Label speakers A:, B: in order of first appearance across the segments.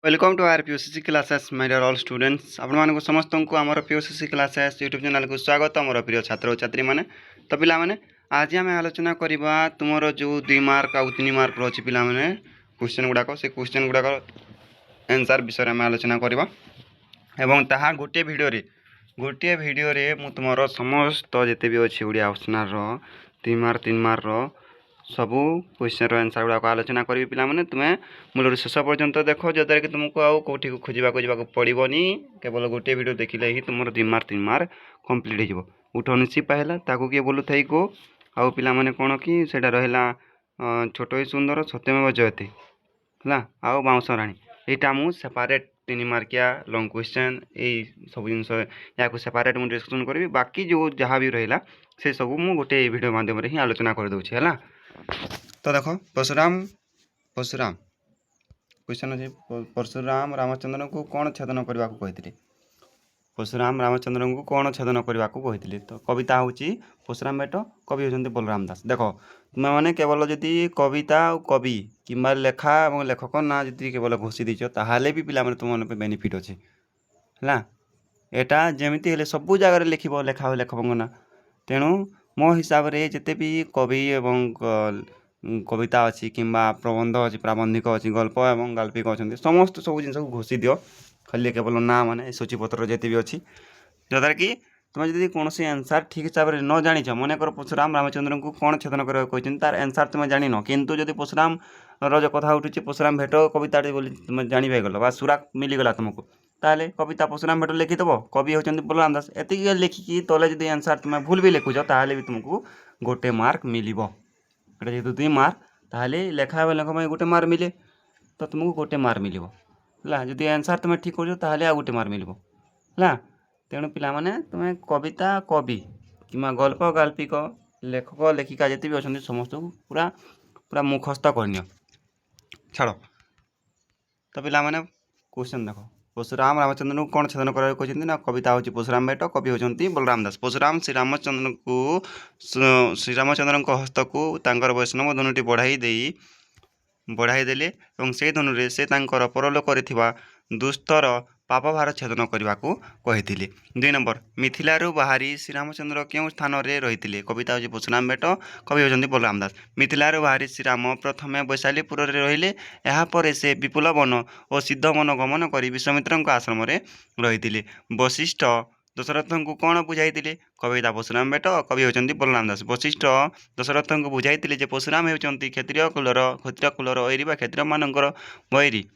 A: Welcome to our PUCC classes my dear all students आपण समस्त को आम पीयूसीसी क्लासेस यूट्यूब चैनल को स्वागत मोर प्रिय छात्र छात्री मैंने तो पिला माने आज आम आलोचना करवा तुम जो 2 मार्क आउ 3 मार्क अच्छी पिला माने क्वेश्चन गुड़ाक से क्वेश्चन गुड़ाक आंसर विषय में आलोचना करवा एवं ताहा गोटे भिडियो मु तुमर समस्त जिते भी अच्छी ओडिया ऑप्शनल 2 मार्क 3 मार्क सबू क्वेश्चन आंसर गुड़ाक आलोचना करी पे तुम्हें मूल शेष पर्यंत देख जद्वारा कि तुमको आउ कौटी खोजा पड़ोनी केवल गोटे भिडियो देखिले ही तुम 2 मार्क 3 मार्क कंप्लीट हो उठ निशिपा है किए बोलू थी को आउ पे कौन कि रहा छोट ही सुंदर सत्यमेव जयते है आउ बाउंश राणी यहाँ मुझे सेपारेट 3 मार्किया लंग क्वेश्चन यही सब जिन या सेपारेट मुझे डिस्कसन करी बाकी जो जहाँ भी रहा से सब मुझे गोटे भिडियो मध्यम ही आलोचना करदे है। तो देख परशुराम परशुराम क्वेश्चन अच्छे परशुराम रामचंद्र को कौन छेदन करने को कहते परशुराम रामचंद्र को कौन छेदन करने को कहते तो कविता हूँ परशुराम भेट कवि होती बलराम दास देख तुम्हें मैंने केवल जदि कविता और कवि कि लेखा और लेखक ना जी केवल घोषी दीच ताहले भी पिला तुम मन बेनिफिट अच्छे है यहाँ जमीती हेले सबू जगार लिख लेखा हो लेखक ना तेणु मो हिसाब से जिते भी कवि एवं कविता अच्छी कि प्रबंध अच्छी प्राबंधिक अच्छी गल्प एवं गाल्पिक अच्छा समस्त सब जिन घोषी दियो खाली केवल ना माने सूचीपत्र जिते भी अच्छी जद्वारा कि तुम जब कौन आंसर ठीक हिसाब से न जाच मन कर परशुराम रामचंद्र को कौन छेदन कर तार आंसर तुम जान किंतु जब परशुराम जो कथा उठू परशुराम भेट कविता तुम जान बा सुराक मिलगला तुमको ताले कविता परशुराम भेट लिखिदेव कवि होती बलराम दास एति लिखिकी तले जब आंसर तुम भूल भी लिखुच ताले भी तुमको गोटे मार्क मिल जेहतु 2 मार्क ताहले लेखा लेख गोटे मार्क मिले तो तुमको गोटे मार्क मिल जदि आंसर तुम ठीक कर गोटे मार्क मिल है तेणु पिला माने तुम्हें कविता कवि कि गल्प गाल्पिक लेखक लेखिका जिते भी अच्छा समस्त को पूरा पूरा मुखस्त करनी छाड़ तो पिला माने क्वेश्चन देख परशुराम रामचंद्र को कौन छेदन कहते ना कविता हूँ परशुराम भेट कवि होती बलराम दास परशुराम श्रीरामचंद्र को श्रीरामचंद्र हस्त को वैष्णव धनुटी बढ़ाई देले और से धनुरे से परलोक दुस्तर पाप भार छेदन करने को कहते 2 नंबर मिथिलारू बाहरी श्रीरामचंद्र क्यों स्थान में रही कविता हूँ परशुराम भेट कवि होती बलराम दास मिथिलारू बाहरी श्रीराम प्रथम वैशालीपुर में रहिले यापर से विपुल वन और सिद्ध वन गमन कर विश्वामित्र आश्रम रही वशिष्ठ दशरथ को कौन बुझाई कविता परशुराम भेट कवि होती बलराम दास वशिष्ठ दशरथ को बुझाई परशुराम होती क्षत्रिय कुलर वैरी बा क्षत्रिय मानकर वैरी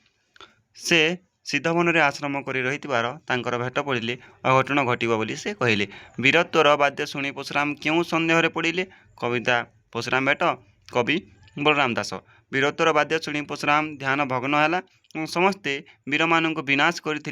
A: से सिद्धवन में आश्रम कर रही भेट पड़े अघटन घटव बोली से कहले वीरत्वर बाद्य शुणी परशुराम क्यों सन्देह पड़े कविता परशुराम भेट कवि बलराम दास वीरत्वर बाद्य शुणी परशुराम ध्यान भग्न है समस्ते वीर मान विनाश करते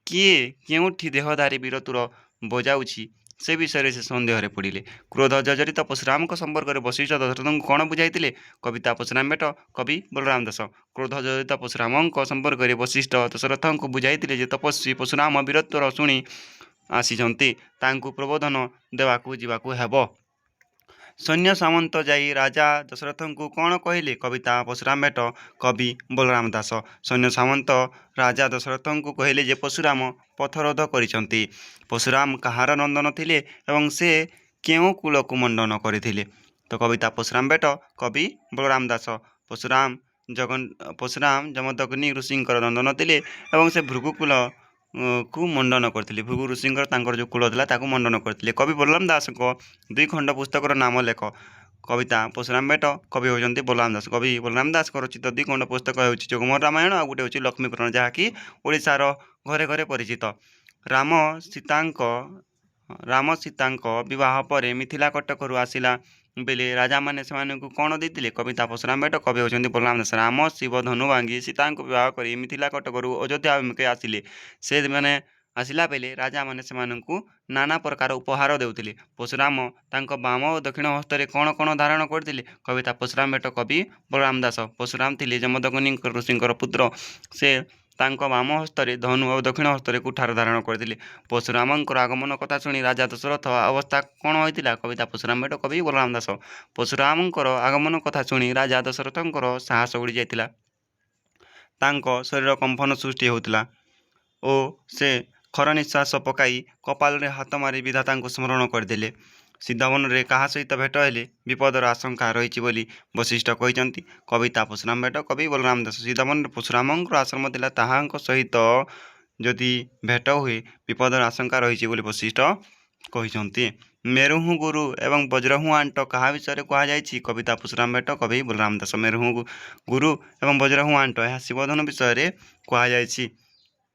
A: किए केउठी देहधारी वीरत्वर बजाऊँगी से विषय से सन्देह पड़े क्रोध जर्जरित परशुराम संपर्क में वशिष्ठ दशरथ को कौन बुझाई कविता परशुराम भेट कवि बलराम दास क्रोध जर्जरित परशुराम संपर्क में वशिष्ठ दशरथ को बुझाई तपस्वी परशुराम वीरत्वर शुणी आसी प्रबोधन देवाकू जीवाकू हेब सैन्य सामंत जाई राजा दशरथ को कौन कहले कविता परशुराम भेट कवि बलराम दास सैन्य सामंत राजा दशरथ को कहले जे परशुराम पथरोध करिसंती परशुराम कहार नंदन थिले एवं से केउ कूल को मंडन करथिले तो कविता परशुराम भेट कवि बलराम दास परशुराम जमदग्नि ऋषि नंदन थिले एवं से भृगुकुल को मंडन करते भृगु ऋषि जो कूल था मंडन करते कवि बलराम दास को 2 खंड पुस्तकर नाम लेख कविता परशुराम भेट कवि होती बलराम दास कवि बलराम दास रचित 2 खंड पुस्तक हो जगमोहन रामायण आ गोटे हूँ लक्ष्मीपुराण जहाँकि ओडिशार घरे घरे परिचित राम सीता विवाह पर मिथिला कटक आसला बेले राजा मैंने से कौन देते कविता परशुराम भेट कवि होती बलराम दास राम शिव धनु भांगी सीता विवाह कर मिथिला कटक अयोध्या अभिमुखे आसिले से मैंने आसला बेले राजा मैंने से नाना प्रकार उपहार देउथिले परशुराम बाम और दक्षिण हस्त कौन कौन धारण करते कविता परशुराम भेट कवि बलराम दास परशुराम थे जमदग्नि ऋषि पुत्र से बाम हस्त धनु और दक्षिण हस्त कुठार धारण करते परशुराम आगमन कथा शुणी राजा दशरथ अवस्था कौन होता कविता परशुराम भेट कवि बलराम दास परशुराम आगमन कथा शुणी राजा दशरथ साहस उड़ी जाता ତାଙ୍କ ଶରୀର କମ୍ପନ ସୃଷ୍ଟି ହେଉଥିଲା ଓ ସେ ଖର ନିଶ୍ୱାସ ପକାଇ କପାଳରେ ହାତ ମାରି ବିଧାତାଙ୍କୁ ସ୍ମରଣ କରିଦେଲେ। ସିଦ୍ଧବନରେ କାହା ସହିତ ଭେଟ ହେଲେ ବିପଦର ଆଶଙ୍କା ରହିଛି ବୋଲି ବଶିଷ୍ଠ କହିଛନ୍ତି। କବିତା ପରଶୁରାମ ଭେଟ କବି ବଳରାମ ଦାସ। ସିଦ୍ଧବନରେ ପରଶୁରାମଙ୍କର ଆଶ୍ରମ ଥିଲା, ତାହାଙ୍କ ସହିତ ଯଦି ଭେଟ ହୁଏ ବିପଦର ଆଶଙ୍କା ରହିଛି ବୋଲି ବଶିଷ୍ଠ କହିଛନ୍ତି। ମେରୁହୁ ଗୁରୁ ଏବଂ ବଜ୍ରହୁ ଆଣ୍ଟ କାହା ବିଷୟରେ କୁହାଯାଇଛି? କବିତା ପରଶୁରାମ ଭେଟ କବି ବଳରାମ ଦାସ। ମେରୁହୁ ଗୁରୁ ଏବଂ ବଜ୍ରହୁ ଆଣ୍ଟ ଏହା ଶିବଧନୁ ବିଷୟରେ କୁହାଯାଇଛି।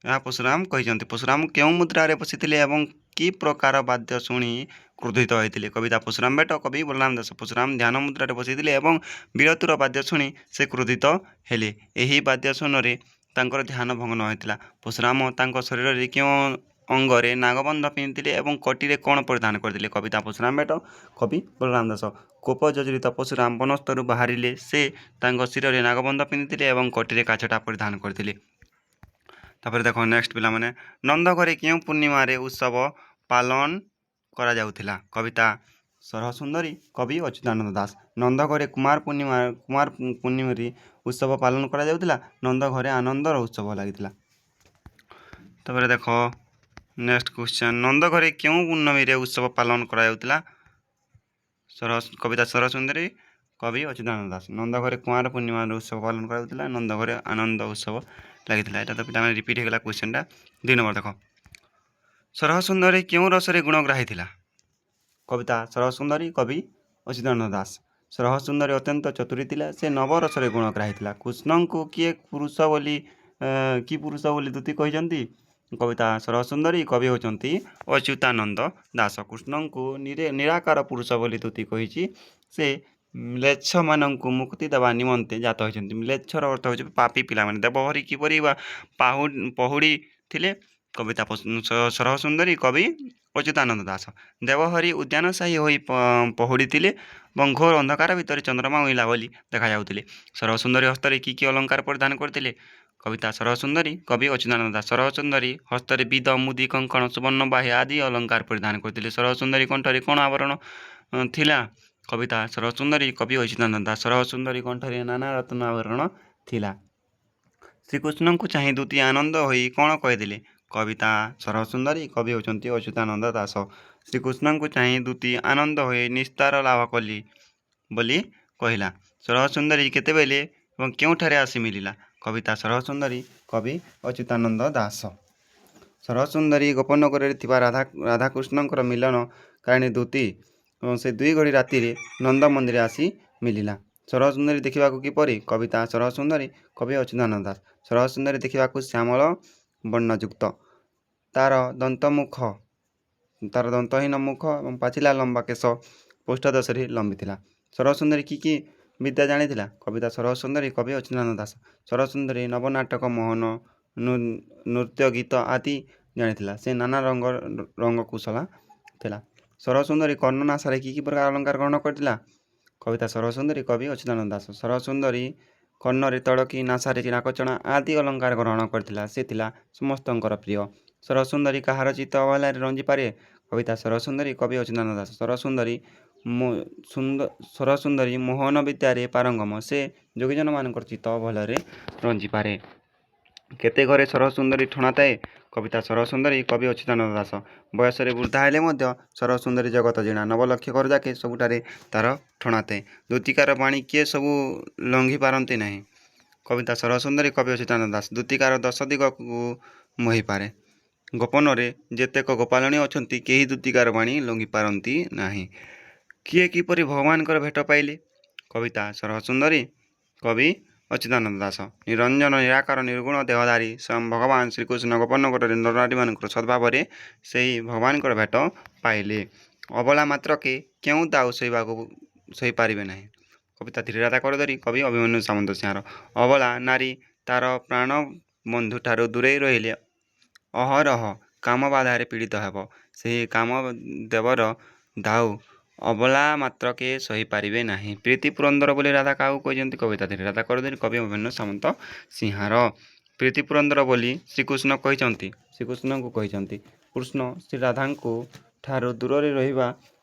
A: ଏହା ପରଶୁରାମ କହିଛନ୍ତି। ପରଶୁରାମ କେଉଁ ମୁଦ୍ରାରେ ବସିଥିଲେ ଏବଂ କି ପ୍ରକାର ବାଦ୍ୟ ଶୁଣି କ୍ରୋଧିତ ହୋଇଥିଲେ? କବିତା ପରଶୁରାମ ଭେଟ କବି ବଳରାମ ଦାସ। ପରଶୁରାମ ଧ୍ୟାନ ମୁଦ୍ରାରେ ବସିଥିଲେ ଏବଂ ବୀରତ୍ୱର ବାଦ୍ୟ ଶୁଣି ସେ କ୍ରୋଧିତ ହେଲେ। ଏହି ବାଦ୍ୟ ଶୁଣରେ ତାଙ୍କର ଧ୍ୟାନ ଭଙ୍ଗ ନ ହୋଇଥିଲା। ପରଶୁରାମ ତାଙ୍କ ଶରୀରରେ କେଉଁ ଅଙ୍ଗରେ ନାଗବନ୍ଧ ପିନ୍ଧିଥିଲେ ଏବଂ କଟିରେ କ'ଣ ପରିଧାନ କରିଥିଲେ? କବିତା ପରଶୁରାମ ଭେଟ କବି ବଳରାମ ଦାସ। କୋପ ଜର୍ଜରିତ ପରଶୁରାମ ବନସ୍ତରୁ ବାହାରିଲେ ସେ ତାଙ୍କ ଶିରରେ ନାଗବନ୍ଧ ପିନ୍ଧିଥିଲେ ଏବଂ କଟିରେ କାଛଟା ପରିଧାନ କରିଥିଲେ। ତାପରେ ଦେଖ ନେକ୍ସଟ ପିଲାମାନେ, ନନ୍ଦ ଘରେ କେଉଁ ପୂର୍ଣ୍ଣିମାରେ ଉତ୍ସବ ପାଳନ କରାଯାଉଥିଲା? କବିତା ସରହ ସୁନ୍ଦରୀ କବି ଅଚ୍ୟୁତାନନ୍ଦ ଦାସ। ନନ୍ଦ ଘରେ କୁମାର ପୂର୍ଣ୍ଣିମାରେ ଉତ୍ସବ ପାଳନ କରାଯାଉଥିଲା। ନନ୍ଦ ଘରେ ଆନନ୍ଦର ଉତ୍ସବ ଲାଗିଥିଲା। ତାପରେ ଦେଖ ନେକ୍ସଟ କ୍ୱେଶ୍ଚନ୍, ନନ୍ଦ ଘରେ କେଉଁ ପୂର୍ଣ୍ଣମୀରେ ଉତ୍ସବ ପାଳନ କରାଯାଉଥିଲା? କବିତା ସରହ ସୁନ୍ଦରୀ କବି ଅଚ୍ୟୁତାନନ୍ଦ ଦାସ। ନନ୍ଦ ଘରେ କୁମାର ପୂର୍ଣ୍ଣିମାରେ ଉତ୍ସବ ପାଳନ କରାଯାଉଥିଲା। ନନ୍ଦ ଘରେ ଆନନ୍ଦ ଉତ୍ସବ ଲାଗିଥିଲା। ଏଇଟା ତ ପିଲାମାନେ ରିପିଟ୍ ହେଇଗଲା କ୍ୱେଶ୍ଚନଟା। 2 ନମ୍ବର ଦେଖ, ସରହ ସୁନ୍ଦରୀ କେଉଁ ରସରେ ଗୁଣଗ୍ରାହୀ ଥିଲା? କବିତା ସରହ ସୁନ୍ଦରୀ କବି ଅଚ୍ୟୁତାନନ୍ଦ ଦାସ। ସରହ ସୁନ୍ଦରୀ ଅତ୍ୟନ୍ତ ଚତୁରୀ ଥିଲା। ସେ ନବରସରେ ଗୁଣଗ୍ରାହୀ ଥିଲା। କୃଷ୍ଣଙ୍କୁ କି ପୁରୁଷ ବୋଲି ଦୂତି କହିଛନ୍ତି? କବିତା ସରହ ସୁନ୍ଦରୀ କବି ହେଉଛନ୍ତି ଅଚ୍ୟୁତାନନ୍ଦ ଦାସ। କୃଷ୍ଣଙ୍କୁ ନିରାକାର ପୁରୁଷ ବୋଲି ଦୂତି କହିଛି। ସେ ମ୍ଲେଚ୍ଛମାନଙ୍କୁ ମୁକ୍ତି ଦେବା ନିମନ୍ତେ ଜାତ ହୋଇଛନ୍ତି। ମ୍ଲେଚ୍ଛର ଅର୍ଥ ହେଉଛି ପାପୀ ପିଲାମାନେ। ଦେବହରି କିପରି ବା ପହୁଡ଼ି ଥିଲେ? କବିତା ସରହ ସୁନ୍ଦରୀ କବି ଅଚ୍ୟୁତାନନ୍ଦ ଦାସ। ଦେବହରି ଉଦ୍ୟାନସାହୀ ହୋଇ ପହୁଡ଼ିଥିଲେ ଏବଂ ଘୋର ଅନ୍ଧକାର ଭିତରେ ଚନ୍ଦ୍ରମା ଉଇଁଲା ବୋଲି ଦେଖାଯାଉଥିଲେ। ସରହ ସୁନ୍ଦରୀ ହସ୍ତରେ କି କି ଅଳଙ୍କାର ପରିଧାନ କରିଥିଲେ? କବିତା ସରହ ସୁନ୍ଦରୀ କବି ଅଚ୍ୟୁତାନନ୍ଦ ଦାସ। ସରହ ସୁନ୍ଦରୀ ହସ୍ତରେ ବିଦ, ମୁଦି, କଙ୍କଣ, ସୁବର୍ଣ୍ଣ ବାହୀ ଆଦି ଅଳଙ୍କାର ପରିଧାନ କରିଥିଲେ। ସରହ ସୁନ୍ଦରୀ କଣ୍ଠରେ କ'ଣ ଆଭରଣ ଥିଲା? କବିତା ସରହ ସୁନ୍ଦରୀ କବି ଅଚ୍ୟୁତାନନ୍ଦ ଦାସ। ସରହ ସୁନ୍ଦରୀ କଣ୍ଠରେ ନାନା ରତ୍ନ ଆଭରଣ ଥିଲା। ଶ୍ରୀକୃଷ୍ଣଙ୍କୁ ଚାହିଁ ଦୂତି ଆନନ୍ଦ ହୋଇ କ'ଣ କହିଥିଲେ? କବିତା ସରହ ସୁନ୍ଦରୀ କବି ହେଉଛନ୍ତି ଅଚ୍ୟୁତାନନ୍ଦ ଦାସ। ଶ୍ରୀକୃଷ୍ଣଙ୍କୁ ଚାହିଁ ଦୂତି ଆନନ୍ଦ ହୋଇ ନିସ୍ତାର ଲାଭ କଲି ବୋଲି କହିଲା। ସରହ ସୁନ୍ଦରୀ କେତେବେଳେ ଏବଂ କେଉଁଠାରେ ଆସି ମିଳିଲା? କବିତା ସରହ ସୁନ୍ଦରୀ କବି ଅଚ୍ୟୁତାନନ୍ଦ ଦାସ। ସରହ ସୁନ୍ଦରୀ ଗୋପନଗରରେ ଥିବା ରାଧାକୃଷ୍ଣଙ୍କର ମିଲନ କାରଣୀ ଦୂତି ଏବଂ ସେ 2 ଘଡ଼ି ରାତିରେ ନନ୍ଦ ମନ୍ଦିରରେ ଆସି ମିଳିଲା। ସରହ ସୁନ୍ଦରୀ ଦେଖିବାକୁ କିପରି? କବିତା ସରହ ସୁନ୍ଦରୀ କବି ଅଚ୍ୟୁତାନନ୍ଦ ଦାସ। ସରହ ସୁନ୍ଦରୀ ଦେଖିବାକୁ ଶ୍ୟାମଳ ବର୍ଣ୍ଣଯୁକ୍ତ। ତାର ଦନ୍ତହୀନ ମୁଖ ଏବଂ ପାଚିଲା ଲମ୍ବା କେଶ ପୃଷ୍ଠଦେଶରେ ଲମ୍ବିଥିଲା। ସରହ ସୁନ୍ଦରୀ କି ବିଦ୍ୟା ଜାଣିଥିଲା? କବିତା ସରହ ସୁନ୍ଦରୀ କବି ଅଚ୍ୟୁତାନନ୍ଦ ଦାସ। ସରହ ସୁନ୍ଦରୀ ନବନାଟକ, ମୋହନ ନୃତ୍ୟ, ଗୀତ ଆଦି ଜାଣିଥିଲା। ସେ ନାନା ରଙ୍ଗକୁଶଳା ଥିଲା। ସରହ ସୁନ୍ଦରୀ କର୍ଣ୍ଣ ନାସାରେ କି ପ୍ରକାର ଅଳଙ୍କାର ଗ୍ରହଣ କରିଥିଲା? କବିତା ସରହ ସୁନ୍ଦରୀ କବି ଅଚ୍ୟୁତାନନ୍ଦ ଦାସ। ସରହ ସୁନ୍ଦରୀ କର୍ଣ୍ଣରେ ତଡ଼କୀ, ନାସାରେ ନାକଚଣା ଆଦି ଅଳଙ୍କାର ଗ୍ରହଣ କରିଥିଲା। ସେ ଥିଲା ସମସ୍ତଙ୍କର ପ୍ରିୟ। ସରହ ସୁନ୍ଦରୀ କାହାର ଚିତ୍ତ ଅବହେଳାରେ ରଞ୍ଜି ପାରେ? କବିତା ସରହ ସୁନ୍ଦରୀ କବି ଅଚ୍ୟୁତାନନ୍ଦ ଦାସ। ସରହ ସୁନ୍ଦରୀ ମୋହନ ବିଦ୍ୟାରେ ପାରଙ୍ଗମ। ସେ ଯୋଗୀଜନମାନଙ୍କର ଚିତ୍ତ ଅବହେଳାରେ ରଞ୍ଜି ପାରେ। କେତେ ଘରେ ସରହ ସୁନ୍ଦରୀ ଠଣା ଥାଏ? କବିତା ସରହ ସୁନ୍ଦରୀ କବି ଅଚ୍ୟୁତାନନ୍ଦ ଦାସ। ବୟସରେ ବୃଦ୍ଧା ହେଲେ ମଧ୍ୟ ସରହ ସୁନ୍ଦରୀ ଜଗତ ଜିଣା। 9 ଲକ୍ଷ ଘର ଯାକେ ସବୁଠାରେ ତାର ଠଣା ଥାଏ। ଦୂତିକାର ବାଣୀ କିଏ ସବୁ ଲଙ୍ଘି ପାରନ୍ତି ନାହିଁ? କବିତା ସରହ ସୁନ୍ଦରୀ କବି ଅଚ୍ୟୁତାନନ୍ଦ ଦାସ। ଦୂତିକାର 10 ଦିଗକୁ ମୋହିପାରେ। ଗୋପନରେ ଯେତେକ ଗୋପାଳଣୀ ଅଛନ୍ତି କେହି ଦୂତିକାର ବାଣୀ ଲଙ୍ଘି ପାରନ୍ତି ନାହିଁ। କିଏ କିପରି ଭଗବାନଙ୍କର ଭେଟ ପାଇଲେ? କବିତା ସରହ ସୁନ୍ଦରୀ କବି ଅଚ୍ୟୁତାନନ୍ଦ ଦାସ। ନିରଞ୍ଜନ ନିରାକାର ନିର୍ଗୁଣ ଦେହଧାରୀ ସ୍ୱୟଂ ଭଗବାନ ଶ୍ରୀକୃଷ୍ଣ ଗୋପନଗରରେ ନରନାରୀମାନଙ୍କର ସଦ୍ଭାବରେ ସେହି ଭଗବାନଙ୍କର ଭେଟ ପାଇଲେ। ଅବଳା ମାତ୍ରକେ କେଉଁ ଦାଉ ସହିପାରିବେ ନାହିଁ? କବିତା ଧୀରରାଧା କରଦରି କବି ଅଭିମନ୍ୟୁ ସାମନ୍ତସିଂହାର। ଅବଳା ନାରୀ ତାର ପ୍ରାଣବନ୍ଧୁଠାରୁ ଦୂରେଇ ରହିଲେ ଅହରହ କାମ ବାଧାରେ ପୀଡ଼ିତ ହେବ। ସେହି କାମଦେବର ଦାଉ ଅବଳା ମାତ୍ରକେ ସହିପାରିବେ ନାହିଁ। ପ୍ରୀତି ପୁରନ୍ଦର ବୋଲି ରାଧା କାହାକୁ କହିଛନ୍ତି? କବିତା ଧୀରରାଧା କରଦରି କବି ଅଭିମନ୍ୟୁ ସାମନ୍ତସିଂହାର। ପ୍ରୀତି ପୁରନ୍ଦର ବୋଲି ଶ୍ରୀକୃଷ୍ଣ କହିଛନ୍ତି। ଶ୍ରୀକୃଷ୍ଣଙ୍କୁ କହିଛନ୍ତି। କୃଷ୍ଣ ଶ୍ରୀରାଧାଙ୍କୁ ଠାରୁ ଦୂରରେ ରହିବା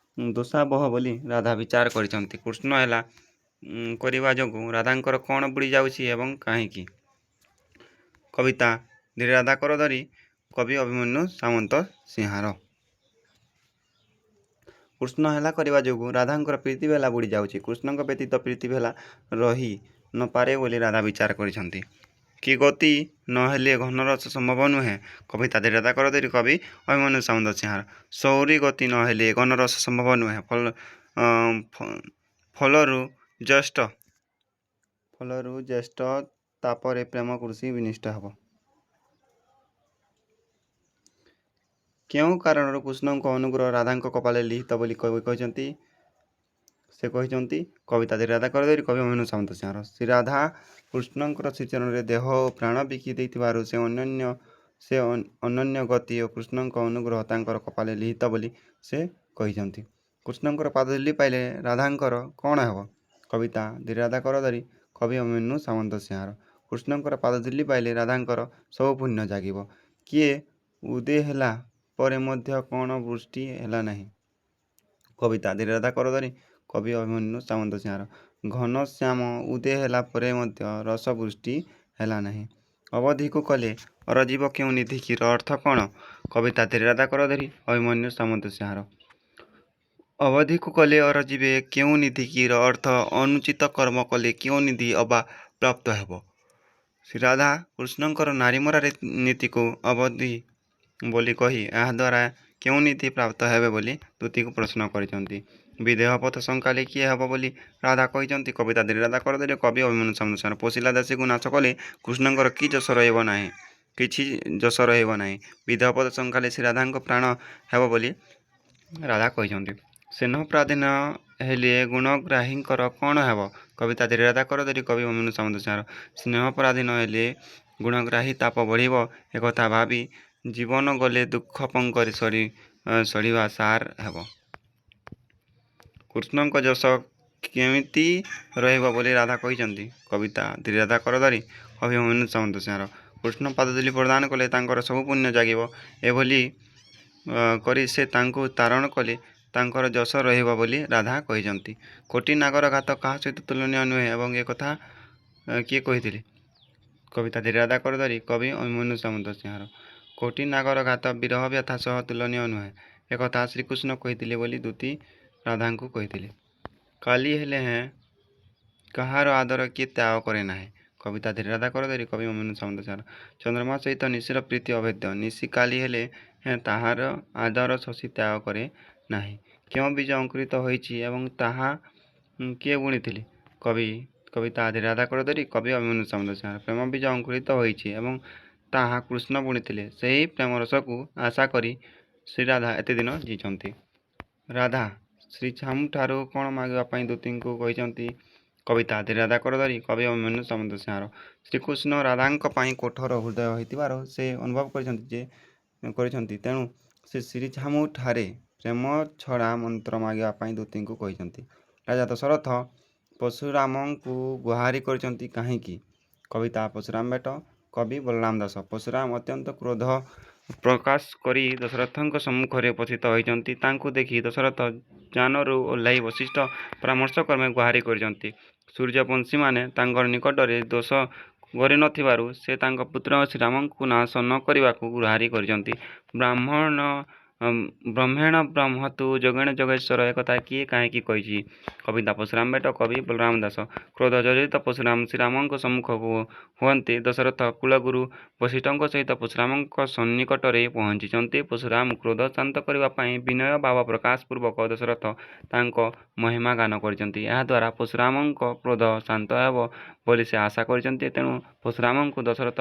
A: ଦୋଷାବହ ବୋଲି ରାଧା ବିଚାର କରିଛନ୍ତି। କୃଷ୍ଣ ହେଲା କରିବା ଯୋଗୁଁ ରାଧାଙ୍କର କ'ଣ ବୁଡ଼ି ଯାଉଛି ଏବଂ କାହିଁକି? କବିତା ଧୀରେ ରାଧା କର ଧରି କବି ଅଭିମନ୍ୟୁ ସାମନ୍ତ ସିଂହାର। କୃଷ୍ଣ ହେଲା କରିବା ଯୋଗୁଁ ରାଧାଙ୍କର ପ୍ରୀତି ଭେଲା ବୁଡ଼ି ଯାଉଛି। କୃଷ୍ଣଙ୍କ ବ୍ୟତୀତ ପ୍ରୀତି ଭେଲା ରହି ନପାରେ ବୋଲି ରାଧା ବିଚାର କରିଛନ୍ତି। କି ଗତି ନ ହେଲେ ଘନରସ ସମ୍ଭବ ନୁହେଁ। କବିତା ଧୀରେ ରାଧା କର ଧରି କବି ଅଭିମନ୍ୟୁ ସାମନ୍ତ ସିଂହାର। ସୌରି ଗତି ନ ହେଲେ ଘନରସ ସମ୍ଭବ ନୁହେଁ। ଫଲରୁ ଜ୍ୟେଷ୍ଠ ତାପରେ ପ୍ରେମ କୃଷି ବିନିଷ୍ଟ ହେବ। କେଉଁ କାରଣରୁ କୃଷ୍ଣଙ୍କ ଅନୁଗ୍ରହ ରାଧାଙ୍କ କପାଳରେ ଲିଖିତ ବୋଲି କବି କହିଛନ୍ତି? ସେ କହିଛନ୍ତି କବିତା ଧୀରେ ରାଧା କର ଧରି କବି ଅଭିମନ୍ୟୁ ସାମନ୍ତ ସିଂହାର। ଶ୍ରୀ ରାଧା କୃଷ୍ଣଙ୍କର ଶ୍ରୀଚରଣରେ ଦେହ ଓ ପ୍ରାଣ ବିକି ଦେଇଥିବାରୁ ସେ ଅନନ୍ୟ ଗତି ଓ କୃଷ୍ଣଙ୍କ ଅନୁଗ୍ରହ ତାଙ୍କର କପାଳରେ ଲିଖିତ ବୋଲି ସେ କହିଛନ୍ତି। କୃଷ୍ଣଙ୍କର ପାଦଧୂଳି ପାଇଲେ ରାଧାଙ୍କର କ'ଣ ହେବ? କବିତା ଧୀରେ ରାଧା କର ଧରି କବି ଅଭିମନ୍ୟୁ ସାମନ୍ତ ସିଂହାର। କୃଷ୍ଣଙ୍କର ପାଦଧୂଳି ପାଇଲେ ରାଧାଙ୍କର ସବୁ ପୁଣ୍ୟ ଜାଗିବ। କିଏ ଉଦେ ହେଲା ପରେ ମଧ୍ୟ କ'ଣ ବୃଷ୍ଟି ହେଲା ନାହିଁ? କବିତା ଧୀରେ ରାଧା କର ଧରି କବି ଅଭିମନ୍ୟୁ ସାମନ୍ତ ସିଂହାର। ଘନଶ୍ୟାମ ଉଦେ ହେଲା ପରେ ମଧ୍ୟ ରସ ବୃଷ୍ଟି ହେଲା ନାହିଁ। ଅବଧିକୁ କଲେ ଅରଜିବ କେଉଁ ନିଧିକିର ଅର୍ଥ କ'ଣ? କବିତା ଧୀରେ ରାଧା କର ଧରି ଅଭିମନ୍ୟୁ ସାମନ୍ତ ସିଂହାର। ଅବଧିକୁ କଲେ ଅରଜିବେ କେଉଁ ନିଧିକିର ଅର୍ଥ ଅନୁଚିତ କର୍ମ କଲେ କେଉଁ ନିଧି ଅବା ପ୍ରାପ୍ତ ହେବ? ଶ୍ରୀରାଧା କୃଷ୍ଣଙ୍କର ନାରୀମରା ନୀତିକୁ ଅବଧି ବୋଲି କହି ଏହାଦ୍ୱାରା କେଉଁ ନିଧି ପ୍ରାପ୍ତ ହେବେ ବୋଲି ଦୂତୀକୁ ପ୍ରଶ୍ନ କରିଛନ୍ତି। ବିଦେହ ପଥ ସଙ୍କାଲେ କିଏ ହେବ ବୋଲି ରାଧା କହିଛନ୍ତି? କବିତା ଧୀରେ ରାଧା କର ଧରି କବି ଅଭିମନ୍ୟୁ ସାମନ୍ତ ସିଂହାର। ପୋଷିଲା ଦାସୀକୁ ନାଶ କଲେ କୃଷ୍ଣଙ୍କର କିଛି ଯଶ ରହିବ ନାହିଁ। ବିଦେହ ପଥ ସଙ୍କାଲେ ଶ୍ରୀରାଧାଙ୍କ ପ୍ରାଣ ହେବ ବୋଲି ରାଧା କହିଛନ୍ତି। ସ୍ନେହ ପ୍ରାଧୀନ ହେଲେ ଗୁଣଗ୍ରାହୀଙ୍କର କ'ଣ ହେବ? କବିତା ଧୀରେ ରାଧା କର ଧରି କବି ଅଭିମନ୍ୟୁ ସାମନ୍ତ ସିଂହାର। ସ୍ନେହ ପ୍ରାଧୀନ ହେଲେ ଗୁଣଗ୍ରାହୀ ତାପ ବଢ଼ିବ ଏକଥା ଭାବି ଜୀବନ ଗଲେ ଦୁଃଖ ପଙ୍କରେ ସଢ଼ିବା ସାର ହେବ। କୃଷ୍ଣଙ୍କ ଯଶ କେମିତି ରହିବ ବୋଲି ରାଧା କହିଛନ୍ତି? କବିତା ଧୀରେ ରାଧା କର ଧରି କବି ଅଭିମନ୍ୟୁ ସାମନ୍ତ ସିଂହାର। କୃଷ୍ଣ ପାଦଧୂଳି ପ୍ରଦାନ କଲେ ତାଙ୍କର ସବୁ ପୁଣ୍ୟ ଜାଗିବ। ଏଭଳି କରି ସେ ତାଙ୍କୁ ତାରଣ କଲେ ତାଙ୍କର ଯଶ ରହିବ ବୋଲି ରାଧା କହିଛନ୍ତି। କୋଟି ନାଗର ଘାତ କାହା ସହିତ ତୁଳନୀୟ ନୁହେଁ ଏବଂ ଏକଥା କିଏ କହିଥିଲେ? କବିତା ଧୀରେ ରାଧା କର ଧରି କବି ଅଭିମନ୍ୟୁ ସାମନ୍ତ ସିଂହାର। କୋଟି ନାଗର ଘାତ ବିରହ ବ୍ୟଥା ସହ ତୁଳନୀୟ ନୁହେଁ ଏକଥା ଶ୍ରୀକୃଷ୍ଣ କହିଥିଲେ ବୋଲି ଦୂତୀ ରାଧାଙ୍କୁ କହିଥିଲେ। କାଲି ହେଲେ ହେଁ କାହାର ଆଦର କିଏ ତ୍ୟାଗ କରେ ନାହିଁ। କବିତା ଧୀରେ ରାଧା କର ଧରି କବି ଅଭିମନ୍ୟୁ ସାମନ୍ତ ସିଂହାର। ଚନ୍ଦ୍ରମା ସହିତ ନିଶିର ପ୍ରୀତି ଅଭେଦ୍ୟ। ନିଶି କାଲି ହେଲେ ହେଁ ତାହାର ଆଦର ଶଶୀ ତ୍ୟାଗ କରେ ନାହିଁ। କେଉଁ ବୀଜ ଅଙ୍କୁରିତ ହୋଇଛି ଏବଂ ତାହା କିଏ ବୁଣିଥିଲେ? କବିତା ଧୀରେ ରାଧା କର ଧରି କବି ଅଭିମନ୍ୟୁ ସାମନ୍ତ ସିଂହାର। ପ୍ରେମ ବୀଜ ଅଙ୍କୁରିତ ହୋଇଛି ଏବଂ ତାହା କୃଷ୍ଣ ବୁଣିଥିଲେ। ସେହି ପ୍ରେମରସକୁ ଆଶା କରି ଶ୍ରୀରାଧା ଏତେ ଦିନ ଜିଇଛନ୍ତି। ରାଧା ଶ୍ରୀଛାମୁଠାରୁ କ'ଣ ମାଗିବା ପାଇଁ ଦୂତୀଙ୍କୁ କହିଛନ୍ତି? କବିତା ଧୀରେ ରାଧା କର ଧରି କବି ଅଭିମନ୍ୟୁ ସାମନ୍ତ ସିଂହାର। ଶ୍ରୀକୃଷ୍ଣ ରାଧାଙ୍କ ପାଇଁ କଠୋର ହୃଦୟ ହୋଇଥିବାରୁ ସେ ଅନୁଭବ କରିଛନ୍ତି ତେଣୁ ସେ ଶ୍ରୀଛାମୁଠାରେ ପ୍ରେମ ଛଡ଼ା ମନ୍ତ୍ର ମାଗିବା ପାଇଁ ଦୂତୀଙ୍କୁ କହିଛନ୍ତି। ରାଜା ଦଶରଥ ପରଶୁରାମଙ୍କୁ ଗୁହାରି କରିଛନ୍ତି କାହିଁକି? କବିତା ପରଶୁରାମ ଭେଟ କବି ବଳରାମ ଦାସ। ପରଶୁରାମ ଅତ୍ୟନ୍ତ କ୍ରୋଧ ପ୍ରକାଶ କରି ଦଶରଥଙ୍କ ସମ୍ମୁଖରେ ଉପସ୍ଥିତ ହୋଇଛନ୍ତି। ତାଙ୍କୁ ଦେଖି ଦଶରଥ ଯାନରୁ ଓହ୍ଲାଇ ବଶିଷ୍ଠ ପରାମର୍ଶ କ୍ରମେ ଗୁହାରି କରିଛନ୍ତି। ସୂର୍ଯ୍ୟବଂଶୀମାନେ ତାଙ୍କର ନିକଟରେ ଦୋଷ କରିନଥିବାରୁ ସେ ତାଙ୍କ ପୁତ୍ର ଶ୍ରୀରାମଙ୍କୁ ନାଶ ନ କରିବାକୁ ଗୁହାରି କରିଛନ୍ତି। ବ୍ରହ୍ମେଣ ବ୍ରହ୍ମତୁ ଯୋଗେଣ ଯୋଗେଶ୍ୱର ଏକଥା କିଏ କାହିଁକି କହିଛି? କବିତା ପରଶୁରାମ ଭେଟ କବି ବଳରାମ ଦାସ। କ୍ରୋଧ ଜର୍ଜରିତ ପରଶୁରାମ ଶ୍ରୀରାମଙ୍କ ସମ୍ମୁଖକୁ ହୁଅନ୍ତି ଦଶରଥ କୁଳଗୁରୁ ବଶିଷ୍ଠଙ୍କ ସହିତ ପରଶୁରାମଙ୍କ ସନ୍ନିକଟରେ ପହଞ୍ଚିଛନ୍ତି। ପରଶୁରାମ କ୍ରୋଧ ଶାନ୍ତ କରିବା ପାଇଁ ବିନୟ ଭାବ ପ୍ରକାଶ ପୂର୍ବକ ଦଶରଥ ତାଙ୍କ ମହିମା ଗାନ କରିଛନ୍ତି। ଏହାଦ୍ୱାରା ପରଶୁରାମଙ୍କ କ୍ରୋଧ ଶାନ୍ତ ହେବ ବୋଲି ସେ ଆଶା କରିଛନ୍ତି। ତେଣୁ ପରଶୁରାମଙ୍କୁ ଦଶରଥ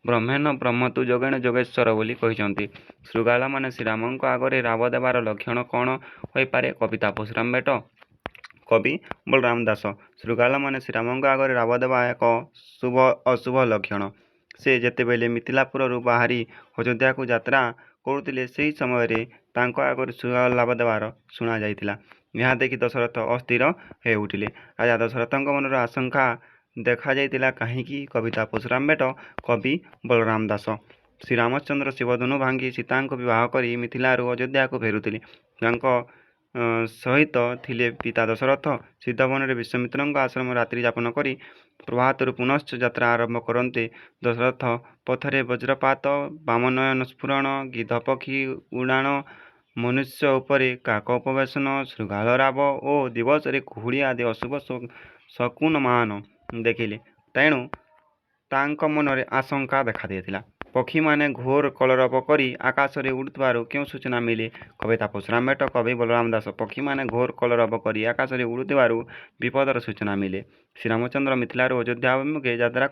A: ବ୍ରହ୍ମେଣ ବ୍ରହ୍ମତୁ ଯୋଗେଣ ଯୋଗେଶ୍ୱର ବୋଲି କହିଛନ୍ତି। ଶୃଗାଳମାନେ ଶ୍ରୀରାମଙ୍କ ଆଗରେ ରାବ ଦେବାର ଲକ୍ଷଣ କ'ଣ ହୋଇପାରେ? କବିତା ପରଶୁରାମ ଭେଟ କବି ବଳରାମ ଦାସ। ଶୃଗାଳମାନେ ଶ୍ରୀରାମଙ୍କ ଆଗରେ ରାବ ଦେବା ଏକ ଅଶୁଭ ଲକ୍ଷଣ। ସେ ଯେତେବେଳେ ମିଥିଲାପୁରରୁ ବାହାରି ଅଯୋଧ୍ୟାକୁ ଯାତ୍ରା କରୁଥିଲେ ସେହି ସମୟରେ ତାଙ୍କ ଆଗରେ ଶୃଗାଳ ରାବ ଦେବାର ଶୁଣାଯାଇଥିଲା। ଏହା ଦେଖି ଦଶରଥ ଅସ୍ଥିର ହୋଇଉଠିଲେ। ରାଜା ଦଶରଥଙ୍କ ମନରେ ଆଶଙ୍କା ଦେଖାଯାଇଥିଲା କାହିଁକି? କବିତା ପରଶୁରାମ ଭେଟ କବି ବଳରାମ ଦାସ। ଶ୍ରୀରାମଚନ୍ଦ୍ର ଶିବଧନୁ ଭାଙ୍ଗି ସୀତାଙ୍କୁ ବିବାହ କରି ମିଥିଲାରୁ ଅଯୋଧ୍ୟାକୁ ଫେରୁଥିଲେ। ତାଙ୍କ ସହିତ ଥିଲେ ପିତା ଦଶରଥ। ସିଦ୍ଧବନରେ ବିଶ୍ୱାମିତ୍ରଙ୍କ ଆଶ୍ରମରେ ରାତ୍ରି ଯାପନ କରି ପ୍ରଭାତରୁ ପୁନଶ୍ଚ ଯାତ୍ରା ଆରମ୍ଭ କରନ୍ତେ ଦଶରଥ ପଥରେ ବଜ୍ରପାତ, ବାମନୟନ ସ୍ଫୁରଣ, ଗିଧ ପକ୍ଷୀ ଉଡ଼ାଣ, ମନୁଷ୍ୟ ଉପରେ କାକ ଉପବେଶନ, ଶୃଗାଳ ରାବ ଓ ଦିବସରେ କୁହୁଡ଼ି ଆଦି ଅଶୁଭ ଶକୁନମାନ ଦେଖିଲେ। ତେଣୁ ତାଙ୍କ ମନରେ ଆଶଙ୍କା ଦେଖାଦେଇଥିଲା। ପକ୍ଷୀମାନେ ଘୋର କଳରବ କରି ଆକାଶରେ ଉଡ଼ୁଥିବାରୁ କେଉଁ ସୂଚନା ମିଳେ? କବିତା ପରଶୁରାମ ଭେଟ, କବି ବଳରାମ ଦାସ। ପକ୍ଷୀମାନେ ଘୋର କଳରବ କରି ଆକାଶରେ ଉଡ଼ୁଥିବାରୁ ବିପଦର ସୂଚନା ମିଳେ। ଶ୍ରୀରାମଚନ୍ଦ୍ର ମିଥିଳାରୁ ଅଯୋଧ୍ୟା ଅଭିମୁଖେ ଯାତ୍ରା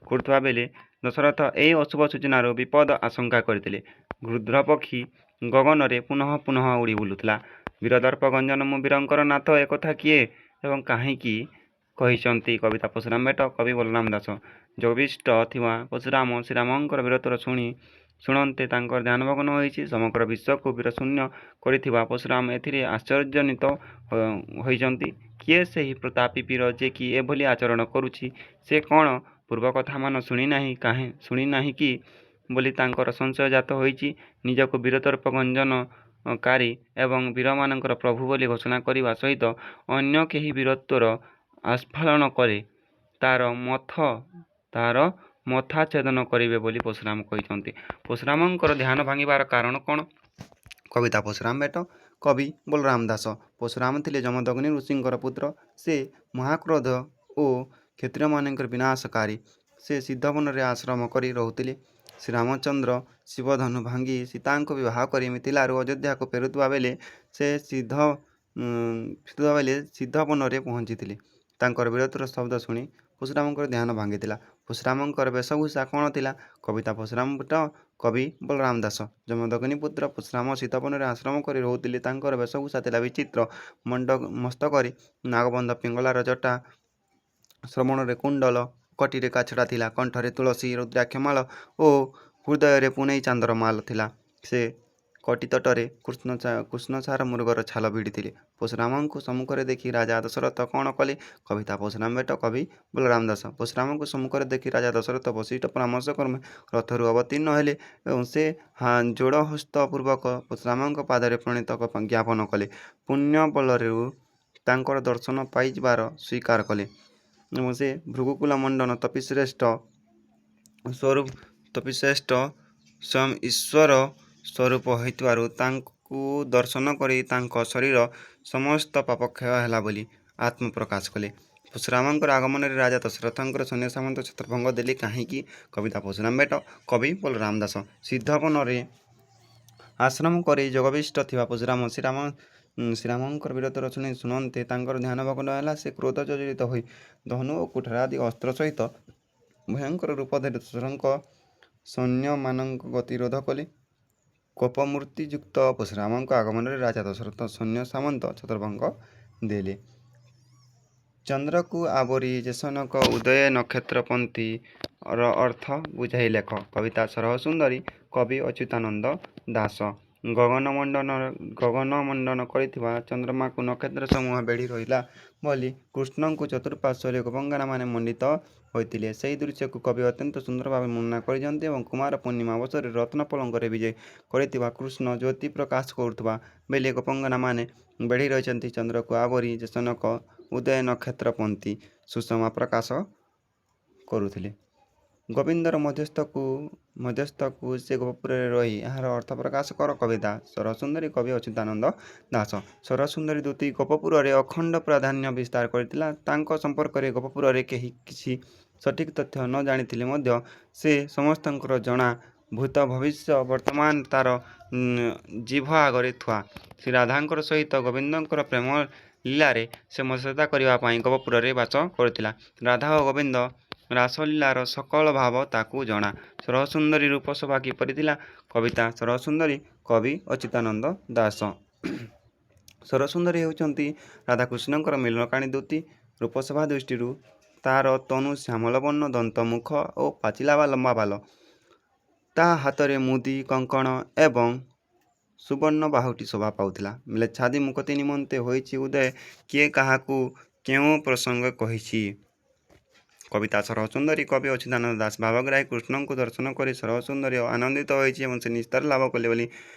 A: କରୁଥିବା ବେଳେ ଦଶରଥ ଏହି ଅଶୁଭ ସୂଚନାରୁ ବିପଦ ଆଶଙ୍କା କରିଥିଲେ। ଗୃଧ୍ର ପକ୍ଷୀ ଗଗନରେ ପୁନଃ ପୁନଃ ଉଡ଼ି ବୁଲୁଥିଲା। ବୀରଦର୍ପ ଗଞ୍ଜନ ମୁଁ ବୀରଙ୍କର ନାଥ, ଏକଥା କିଏ ଏବଂ କାହିଁକି କହିଛନ୍ତି? କବିତା ପରଶୁରାମ ଭେଟ, କବି ବଳରାମ ଦାସ। ଯୋଗବିଷ୍ଟ ଥିବା ପରଶୁରାମ ଶ୍ରୀରାମଙ୍କର ବୀରତ୍ୱ ଶୁଣନ୍ତେ ତାଙ୍କର ଧ୍ୟାନଭଗ୍ନ ହୋଇଛି। ସମଗ୍ର ବିଶ୍ୱକୁ ବୀରଶୂନ୍ୟ କରିଥିବା ପରଶୁରାମ ଏଥିରେ ଆଶ୍ଚର୍ଯ୍ୟାନ୍ୱିତ ହୋଇଛନ୍ତି। କିଏ ସେହି ପ୍ରତାପୀ ବୀର ଯେ କି ଏଭଳି ଆଚରଣ କରୁଛି? ସେ କ'ଣ ପୂର୍ବ କଥାମାନ ଶୁଣିନାହିଁ କି ବୋଲି ତାଙ୍କର ସଂଶୟ ଜାତ ହୋଇଛି। ନିଜକୁ ବୀରଦର୍ପ ଗଞ୍ଜନକାରୀ ଏବଂ ବୀରମାନଙ୍କର ପ୍ରଭୁ ବୋଲି ଘୋଷଣା କରିବା ସହିତ ଅନ୍ୟ କେହି ବୀରତ୍ୱର ଆସ୍ଫାଳନ କଲେ ତାର ମଥା ଛେଦନ କରିବେ ବୋଲି ପରଶୁରାମ କହିଛନ୍ତି। ପରଶୁରାମଙ୍କର ଧ୍ୟାନ ଭାଙ୍ଗିବାର କାରଣ କ'ଣ? କବିତା ପରଶୁରାମ ଭେଟ, କବି ବଳରାମ ଦାସ। ପରଶୁରାମ ଥିଲେ ଯମଦଗ୍ନି ଋଷିଙ୍କର ପୁତ୍ର। ସେ ମହାକ୍ରୋଧ ଓ କ୍ଷତ୍ରିୟମାନଙ୍କର ବିନାଶକାରୀ। ସେ ସିଦ୍ଧବନରେ ଆଶ୍ରମ କରି ରହୁଥିଲେ। ଶ୍ରୀରାମଚନ୍ଦ୍ର ଶିବଧନୁ ଭାଙ୍ଗି ସୀତାଙ୍କୁ ବିବାହ କରି ମିଥିଳାରୁ ଅଯୋଧ୍ୟାକୁ ଫେରୁଥିବା ବେଳେ ସେ ସିଦ୍ଧବନରେ ପହଞ୍ଚିଥିଲେ। ତାଙ୍କର ବୀରତ୍ୱର ଶବ୍ଦ ଶୁଣି ପରଶୁରାମଙ୍କର ଧ୍ୟାନ ଭାଙ୍ଗିଥିଲା। ପରଶୁରାମଙ୍କର ବେଶଭୂଷା କ'ଣ ଥିଲା? କବିତା ପରଶୁରାମ ଭେଟ, କବି ବଳରାମ ଦାସ। ଯମଦଗ୍ନି ପୁତ୍ର ପରଶୁରାମ ସିଦ୍ଧବନରେ ଆଶ୍ରମ କରି ରହୁଥିଲେ। ତାଙ୍କର ବେଶଭୂଷା ଥିଲା ବିଚିତ୍ର। ମସ୍ତକରେ ନାଗବନ୍ଧ, ପିଙ୍ଗଳାର ଜଟା, ଶ୍ରବଣରେ କୁଣ୍ଡଳ, କଟିରେ କାଛଡ଼ା ଥିଲା, କଣ୍ଠରେ ତୁଳସୀ ରୁଦ୍ରାକ୍ଷମାଳ ଓ ହୃଦୟରେ ପୁନେଇ ଚାନ୍ଦର ମାଳ ଥିଲା। ସେ କଟିତଟରେ କୃଷ୍ଣସାର ମୃଗର ଛାଲ ଭିଡ଼ିଥିଲେ। ପରଶୁରାମଙ୍କୁ ସମ୍ମୁଖରେ ଦେଖି ରାଜା ଦଶରଥ କ'ଣ କଲେ? କବିତା ପରଶୁରାମ ଭେଟ, କବି ବଳରାମ ଦାସ। ପରଶୁରାମଙ୍କୁ ସମ୍ମୁଖରେ ଦେଖି ରାଜା ଦଶରଥ ବଶିଷ୍ଠ ପରାମର୍ଶ କ୍ରମେ ରଥରୁ ଅବତୀର୍ଣ୍ଣ ହେଲେ ଏବଂ ସେ ଯୋଡ଼ହସ୍ତ ପୂର୍ବକ ପରଶୁରାମଙ୍କ ପାଦରେ ପ୍ରଣୀତ ଜ୍ଞାପନ କଲେ। ପୁଣ୍ୟ ବଳରୁ ତାଙ୍କର ଦର୍ଶନ ପାଇଯିବାର ସ୍ୱୀକାର କଲେ ଏବଂ ସେ ଭୃଗୁକୁଲ ମଣ୍ଡନ ତପିଶ୍ରେଷ୍ଠ ସ୍ୱୟଂ ଈଶ୍ୱର ସ୍ୱରୂପ ହୋଇଥିବାରୁ ତାଙ୍କୁ ଦର୍ଶନ କରି ତାଙ୍କ ଶରୀର ସମସ୍ତ ପାପ କ୍ଷୟ ହେଲା ବୋଲି ଆତ୍ମପ୍ରକାଶ କଲେ। ପରଶୁରାମଙ୍କର ଆଗମନରେ ରାଜା ଦଶରଥଙ୍କର ସୈନ୍ୟ ସାମନ୍ତ ଛତ୍ରଭଙ୍ଗ ଦେଲେ କାହିଁକି? କବିତା ପରଶୁରାମ ଭେଟ, କବି ବଳରାମ ଦାସ। ସିଦ୍ଧବନରେ ଆଶ୍ରମ କରି ଯୋଗବିଷ୍ଟ ଥିବା ପରଶୁରାମ ଶ୍ରୀରାମଙ୍କର ବୀରତ୍ୱର ଶୁଣନ୍ତେ ତାଙ୍କର ଧ୍ୟାନଭଗ୍ନ ହେଲା। ସେ କ୍ରୋଧ ଜର୍ଜରିତ ହୋଇ ଧନୁ ଓ କୁଠାର ଆଦି ଅସ୍ତ୍ର ସହିତ ଭୟଙ୍କର ରୂପ ଧରି ଦଶରଥଙ୍କ ସୈନ୍ୟମାନଙ୍କ ଗତି ରୋଧ କଲେ। କୋପମୂର୍ତ୍ତିଯୁକ୍ତ ପରଶୁରାମଙ୍କ ଆଗମନରେ ରାଜା ଦଶରଥ ସୈନ୍ୟ ସାମନ୍ତ ଛତ୍ରଭଙ୍ଗ ଦେଲେ। ଚନ୍ଦ୍ରକୁ ଆବୋରି ଯେଶନକ ଉଦୟେ ନକ୍ଷତ୍ରପନ୍ଥୀର ଅର୍ଥ ବୁଝାଇ ଲେଖ। କବିତା ସରହ ସୁନ୍ଦରୀ, କବି ଅଚ୍ୟୁତାନନ୍ଦ ଦାସ। ଗଗନମଣ୍ଡନ କରିଥିବା ଚନ୍ଦ୍ରମାକୁ ନକ୍ଷତ୍ର ସମୂହ ବେଢ଼ି ରହିଲା ବୋଲି କୃଷ୍ଣଙ୍କୁ ଚତୁଃପାର୍ଶ୍ୱରେ ଗୋପାଙ୍ଗନାମାନେ ମଣ୍ଡିତ ହୋଇଥିଲେ। ସେହି ଦୃଶ୍ୟକୁ କବି ଅତ୍ୟନ୍ତ ସୁନ୍ଦର ଭାବେ ବର୍ଣ୍ଣନା କରିଛନ୍ତି ଏବଂ କୁମାର ପୂର୍ଣ୍ଣିମା ଅବସରରେ ରତ୍ନ ପଲଙ୍କରେ ବିଜେ କରିଥିବା କୃଷ୍ଣ ଜ୍ୟୋତି ପ୍ରକାଶ କରୁଥିବା ବେଳେ ଗୋପାଙ୍ଗନାମାନେ ବେଢ଼ି ରହିଛନ୍ତି। ଚନ୍ଦ୍ରକୁ ଆବୋରି ଯେଶନକ ଉଦୟେ ନକ୍ଷତ୍ରପନ୍ଥୀ ସୁଷମା ପ୍ରକାଶ କରୁଥିଲେ। ଗୋବିନ୍ଦର ମଧ୍ୟସ୍ଥକୁ ସେ ଗୋପପୁରରେ ରହି ଏହାର ଅର୍ଥ ପ୍ରକାଶ କର। କବିତା ସରସୁନ୍ଦରୀ, କବି ଅଚ୍ୟୁତାନନ୍ଦ ଦାସ। ସରସୁନ୍ଦରୀ ଦୂତୀ ଗୋପପୁରରେ ଅଖଣ୍ଡ ପ୍ରାଧାନ୍ୟ ବିସ୍ତାର କରିଥିଲା। ତାଙ୍କ ସମ୍ପର୍କରେ ଗୋପପୁରରେ କେହି କିଛି ସଠିକ୍ ତଥ୍ୟ ନ ଜାଣିଥିଲେ ମଧ୍ୟ ସେ ସମସ୍ତଙ୍କର ଜଣା। ଭୂତ ଭବିଷ୍ୟ ବର୍ତ୍ତମାନ ତାର ଜିଭ ଆଗରେ ଥୁଆ। ଶ୍ରୀରାଧାଙ୍କର ସହିତ ଗୋବିନ୍ଦଙ୍କର ପ୍ରେମ ଲୀଳାରେ ସେ ମଧୁରତା କରିବା ପାଇଁ ଗୋପପୁରରେ ବାସ କରୁଥିଲା। ରାଧା ଓ ଗୋବିନ୍ଦ ରାସଲୀଳାର ସକଳ ଭାବ ତାକୁ ଜଣା। ସରସୁନ୍ଦରୀ ରୂପ ଶୋଭା କିପରି ଥିଲା? କବିତା ସରସୁନ୍ଦରୀ, କବି ଅଚ୍ୟୁତାନନ୍ଦ ଦାସ। ସରସୁନ୍ଦରୀ ହେଉଛନ୍ତି ରାଧାକୃଷ୍ଣଙ୍କର ମିଳନକାରୀ ଦୂତୀ। ରୂପଶୋଭା ଦୃଷ୍ଟିରୁ ତାର ତନୁ ଶ୍ୟାମଳ ବର୍ଣ୍ଣ, ଦନ୍ତ, ମୁଖ ଓ ପାଚିଲା ଲମ୍ବା ବାଳ। ତା ହାତରେ ମୁଦି, କଙ୍କଣ ଏବଂ ସୁବର୍ଣ୍ଣ ବାହୁଟି ଶୋଭା ପାଉଥିଲା। ମ୍ଲେଚ୍ଛାଦି ମୁକ୍ତି ନିମନ୍ତେ ହୋଇଛି ଉଦୟ। କିଏ କାହାକୁ କେଉଁ ପ୍ରସଙ୍ଗ କହିଛି? କବିତା ସରସୁନ୍ଦରୀ, କବି ଅଚ୍ୟୁତାନନ୍ଦ ଦାସ। ଭାବଗ୍ରାହୀ କୃଷ୍ଣଙ୍କୁ ଦର୍ଶନ କରି ସରସୁନ୍ଦରୀ ଆନନ୍ଦିତ ହୋଇଛି ଏବଂ ସେ ନିସ୍ତାର ଲାଭ କଲେ ବୋଲି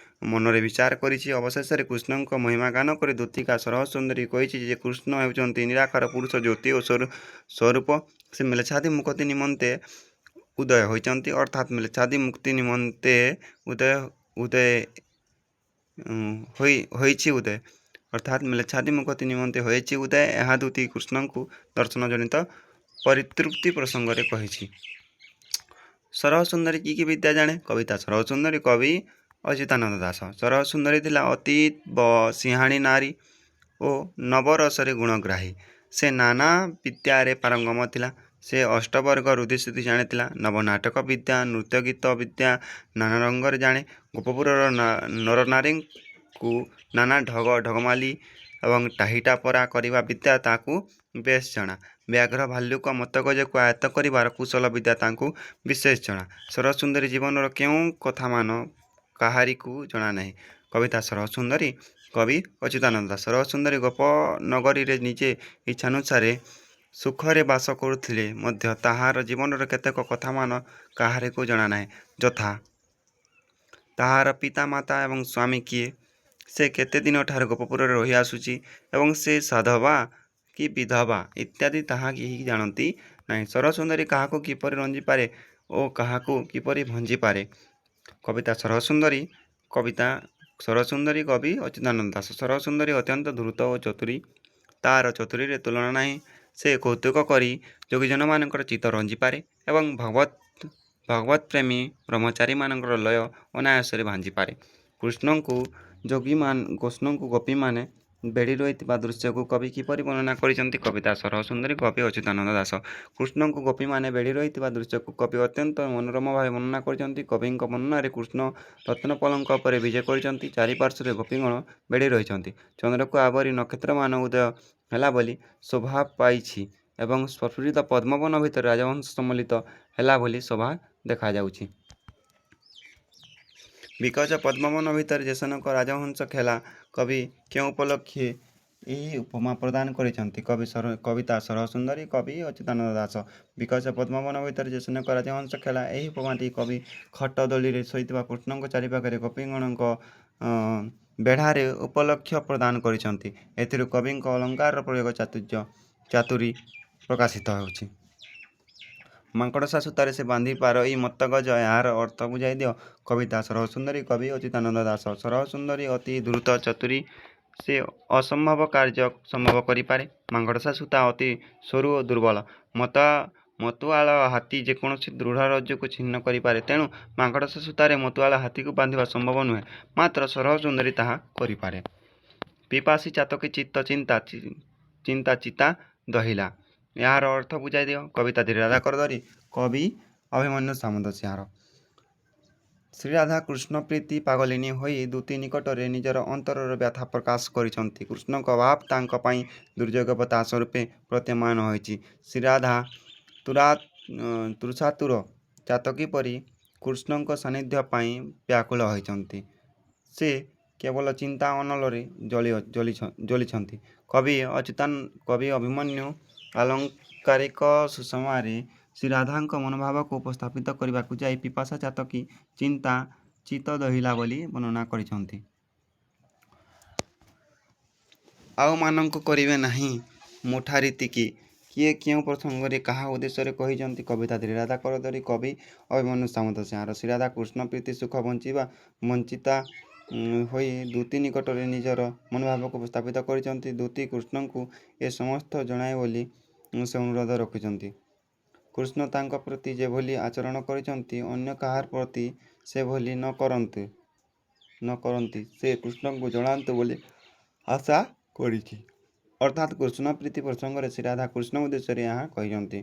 A: ମନରେ ବିଚାର କରିଛି। ଅବଶେଷରେ କୃଷ୍ଣଙ୍କ ମହିମା ଗାନ କରି ଦୂତିକା ସରସୁନ୍ଦରୀ କହିଛି ଯେ କୃଷ୍ଣ ହେଉଛନ୍ତି ନିରାକାର ପୁରୁଷ, ଜ୍ୟୋତି ଓ ସ୍ୱରୂପ। से म्लेच्छादि मुक्ति निमंते उदय होइचंती अर्थात म्लेच्छादि मुक्ति निमंते उदय उदय होइछि उदय अर्थात म्लेच्छादि मुक्ति निमंते होइछि उदय ଏହା ଦୁତି କୃଷ୍ଣଙ୍କୁ ଦର୍ଶନ ଜନିତ ପରିତୃପ୍ତି ପ୍ରସଙ୍ଗରେ କହିଛି। ସରହ ସୁନ୍ଦରୀ କି ବିଦ୍ୟା ଜାଣେ? କବିତା ସରହ ସୁନ୍ଦରୀ କବି ଅଚ୍ୟୁତାନନ୍ଦ ଦାସ। ସରହ ସୁନ୍ଦରୀ ଥିଲା ଅତି ସିଂହାଣୀ ନାରୀ ଓ ନବରସରେ ଗୁଣଗ୍ରାହୀ। ସେ ନାନା ବିଦ୍ୟାରେ ପାରଙ୍ଗମ ଥିଲା। ସେ ଅଷ୍ଟବର୍ଗ ରୁଦ୍ଧିଶୁଦ୍ଧି ଜାଣିଥିଲା। ନବନାଟକ ବିଦ୍ୟା, ନୃତ୍ୟ ଗୀତ ବିଦ୍ୟା ନାନା ରଙ୍ଗରେ ଜାଣେ। ଗୋପପୁରର ନରନାରୀଙ୍କୁ ନାନା ଢଗମାଲି ଏବଂ ଟାହିଟାପରା କରିବା ବିଦ୍ୟା ତାକୁ ବେଶ ଜଣା। ବ୍ୟାଘ୍ର ଭାଲୁକ ମତ୍ତଗଜକୁ ଆୟତ୍ତ କରିବାର କୁଶଳ ବିଦ୍ୟା ତାଙ୍କୁ ବିଶେଷ ଜଣା। ସରହ ସୁନ୍ଦରୀ ଜୀବନର କେଉଁ କଥାମାନ କାହାରିକୁ ଜଣା ନାହିଁ। କବିତା ସରହ ସୁନ୍ଦରୀ କବି ଅଚ୍ୟୁତାନନ୍ଦ ଦାସ। ସରହ ସୁନ୍ଦରୀ ଗୋପନଗରୀରେ ନିଜେ ଇଚ୍ଛାନୁସାରେ ସୁଖରେ ବାସ କରୁଥିଲେ ମଧ୍ୟ ତାହାର ଜୀବନର କେତେକ କଥାମାନ କାହାରିକୁ ଜଣା ନାହିଁ। ଯଥା ତାହାର ପିତାମାତା ଏବଂ ସ୍ୱାମୀ କିଏ, ସେ କେତେ ଦିନଠାରୁ ଗୋପପୁରରେ ରହି ଆସୁଛି ଏବଂ ସେ ସାଧବା କି ବିଧବା ଇତ୍ୟାଦି ତାହା କେହି ଜାଣନ୍ତି ନାହିଁ। ସରହ ସୁନ୍ଦରୀ କାହାକୁ କିପରି ରଞ୍ଜିପାରେ ଓ କାହାକୁ କିପରି ଭଞ୍ଜିପାରେ। କବିତା ସରହ ସୁନ୍ଦରୀ କବି ଅଚ୍ୟୁତାନନ୍ଦ ଦାସ। ସରହ ସୁନ୍ଦରୀ ଅତ୍ୟନ୍ତ ଧୂର୍ତ୍ତ ଓ ଚତୁରୀ। ତାର ଚତୁରୀରେ ତୁଳନା ନାହିଁ। ସେ କୌତୁକ କରି ଯୋଗୀଜନମାନଙ୍କର ଚିତ୍ତ ରଞ୍ଜିପାରେ ଏବଂ ଭଗବତ ପ୍ରେମୀ ବ୍ରହ୍ମଚାରୀମାନଙ୍କର ଲୟ ଅନାୟାସରେ ଭାଞ୍ଜିପାରେ। କୃଷ୍ଣଙ୍କୁ ଗୋପୀମାନେ ବେଢ଼ି ରହିଥିବା ଦୃଶ୍ୟକୁ କବି କିପରି ବର୍ଣ୍ଣନା କରିଛନ୍ତି? କବିତା ସରହ ସୁନ୍ଦରୀ କବି ଅଚ୍ୟୁତାନନ୍ଦ ଦାସ। କୃଷ୍ଣଙ୍କୁ ଗୋପୀମାନେ ବେଢ଼ି ରହିଥିବା ଦୃଶ୍ୟକୁ କବି ଅତ୍ୟନ୍ତ ମନୋରମ ଭାବେ ବର୍ଣ୍ଣନା କରିଛନ୍ତି। କବିଙ୍କ ବର୍ଣ୍ଣନାରେ କୃଷ୍ଣ ରତ୍ନପଲଙ୍କ ଉପରେ ବିଜେ କରିଛନ୍ତି। ଚାରିପାର୍ଶ୍ୱରେ ଗୋପୀଗଣ ବେଢ଼ି ରହିଛନ୍ତି। ଚନ୍ଦ୍ରକୁ ଆବରି ନକ୍ଷତ୍ରମାନ ଉଦୟ ହେଲା ବୋଲି ଶୋଭା ପାଇଛି ଏବଂ ସ୍ଫୁରିତ ପଦ୍ମବନ ଭିତରେ ରାଜହଂସ ସମ୍ମିଳିତ ହେଲା ଭଳି ଶୋଭା ଦେଖାଯାଉଛି। ବିକଜ ପଦ୍ମବନ ଭିତରେ ଯେସନକ ରାଜହଂସ ଖେଲା। କବି କେଉଁ ଉପଲକ୍ଷେ ଏହି ଉପମା ପ୍ରଦାନ କରିଛନ୍ତି? କବିତା ସରହ ସୁନ୍ଦରୀ କବି ଅଚ୍ୟୁତାନନ୍ଦ ଦାସ। ବିକଜ ପଦ୍ମବନ ଭିତରେ ଯେସନକ ରାଜହଂସ ଖେଲା, ଏହି ଉପମାଟି କବି ଖଟ ଦୋଳିରେ ଶୋଇଥିବା କୃଷ୍ଣଙ୍କ ଚାରିପାଖରେ ଗୋପୀଗଣଙ୍କ ବେଢ଼ାରେ ଉପଲକ୍ଷ୍ୟ ପ୍ରଦାନ କରିଛନ୍ତି। ଏଥିରୁ କବିଙ୍କ ଅଳଙ୍କାରର ପ୍ରୟୋଗ ଚାତୁରୀ ପ୍ରକାଶିତ ହେଉଛି। ମାଙ୍କଡ଼ସା ସୂତାରେ ସେ ବାନ୍ଧି ପାରଇ ମତ୍ତଗଜ, ଏହାର ଅର୍ଥ ବୁଝାଇ ଦିଅ। କବିତା ସରହ ସୁନ୍ଦରୀ କବି ଅଚ୍ୟୁତାନନ୍ଦ ଦାସ। ସରହ ସୁନ୍ଦରୀ ଅତି ଧୂର୍ତ୍ତ ଚତୁରୀ। ସେ ଅସମ୍ଭବ କାର୍ଯ୍ୟ ସମ୍ଭବ କରିପାରେ। ମାଙ୍କଡ଼ସା ସୂତା ଅତି ସରୁ ଓ ଦୁର୍ବଳ। ମତୁଆଳ ହାତୀ ଯେକୌଣସି ଦୃଢ଼ ରଜ୍ଜୁକୁ ଛିନ୍ନ କରିପାରେ। ତେଣୁ ମାଙ୍କଡ଼ସା ସୂତାରେ ମତୁଆଳ ହାତୀକୁ ବାନ୍ଧିବା ସମ୍ଭବ ନୁହେଁ। ମାତ୍ର ସରହ ସୁନ୍ଦରୀ ତାହା କରିପାରେ। ପିପାସୀ ଚାତକୀ ଚିନ୍ତା ଚିତା ଦହିଲା, ଏହାର ଅର୍ଥ ବୁଝାଇ ଦିଅ। କବିତା ଧୀରରାଧା ଧରି କବି ଅଭିମନ୍ୟୁ ସାମନ୍ତସିଂହାର। ଶ୍ରୀରାଧା କୃଷ୍ଣ ପ୍ରୀତି ପାଗଳିନୀ ହୋଇ ଦୂତୀ ନିକଟରେ ନିଜର ଅନ୍ତରର ବ୍ୟଥା ପ୍ରକାଶ କରିଛନ୍ତି। କୃଷ୍ଣଙ୍କ ଅଭାବ ତାଙ୍କ ପାଇଁ ଦୁର୍ଯୋଗବତାସ ରୂପେ ପ୍ରତୀୟମାନ ହୋଇଛି। ଶ୍ରୀରାଧା ତୃଷାତୁର ଚାତକୀ ପରି କୃଷ୍ଣଙ୍କ ସାନ୍ନିଧ୍ୟ ପାଇଁ ବ୍ୟାକୁଳ ହୋଇଛନ୍ତି। ସେ କେବଳ ଚିନ୍ତା ଅନଳରେ ଜ୍ୱଳିଛନ୍ତି। କବି ଅଭିମନ୍ୟୁ ଆଲଙ୍କାରିକ ସୁଷମାରେ ଶ୍ରୀରାଧାଙ୍କ ମନୋଭାବକୁ ଉପସ୍ଥାପିତ କରିବାକୁ ଯାଇ ପିପାସା ଚାତକୀ ଚିନ୍ତା ଚିତ୍ତ ଦହିଲା ବୋଲି ବର୍ଣ୍ଣନା କରିଛନ୍ତି। ଆଉ ମାନଙ୍କୁ କରିବେ ନାହିଁ ମୁଠା ରୀତିକି, କିଏ କେଉଁ ପ୍ରସଙ୍ଗରେ କାହା ଉଦ୍ଦେଶ୍ୟରେ କହିଛନ୍ତି? କବିତା ଧୀରରାଧା ଧରି କବି ଅଭିମନ୍ୟୁ ସାମନ୍ତସିଂହାର। ଶ୍ରୀରାଧା କୃଷ୍ଣ ପ୍ରୀତି ସୁଖ ବଞ୍ଚିତା ହୋଇ ଦୂତୀ ନିକଟରେ ନିଜର ମନୋଭାବକୁ ଉପସ୍ଥାପିତ କରିଛନ୍ତି। ଦୂତୀ କୃଷ୍ଣଙ୍କୁ ଏ ସମସ୍ତ ଜଣାଏ ବୋଲି ସେ ଅନୁରୋଧ ରଖିଛନ୍ତି। କୃଷ୍ଣ ତାଙ୍କ ପ୍ରତି ଯେଭଳି ଆଚରଣ କରିଛନ୍ତି, ଅନ୍ୟ କାହାର ପ୍ରତି ସେଭଳି ନ କରନ୍ତି ସେ କୃଷ୍ଣଙ୍କୁ ଜଣାନ୍ତୁ ବୋଲି ଆଶା କରିଛି। ଅର୍ଥାତ୍ କୃଷ୍ଣ ପ୍ରୀତି ପ୍ରସଙ୍ଗରେ ଶ୍ରୀରାଧା କୃଷ୍ଣ ଉଦ୍ଦେଶ୍ୟରେ ଏହା କହିଛନ୍ତି।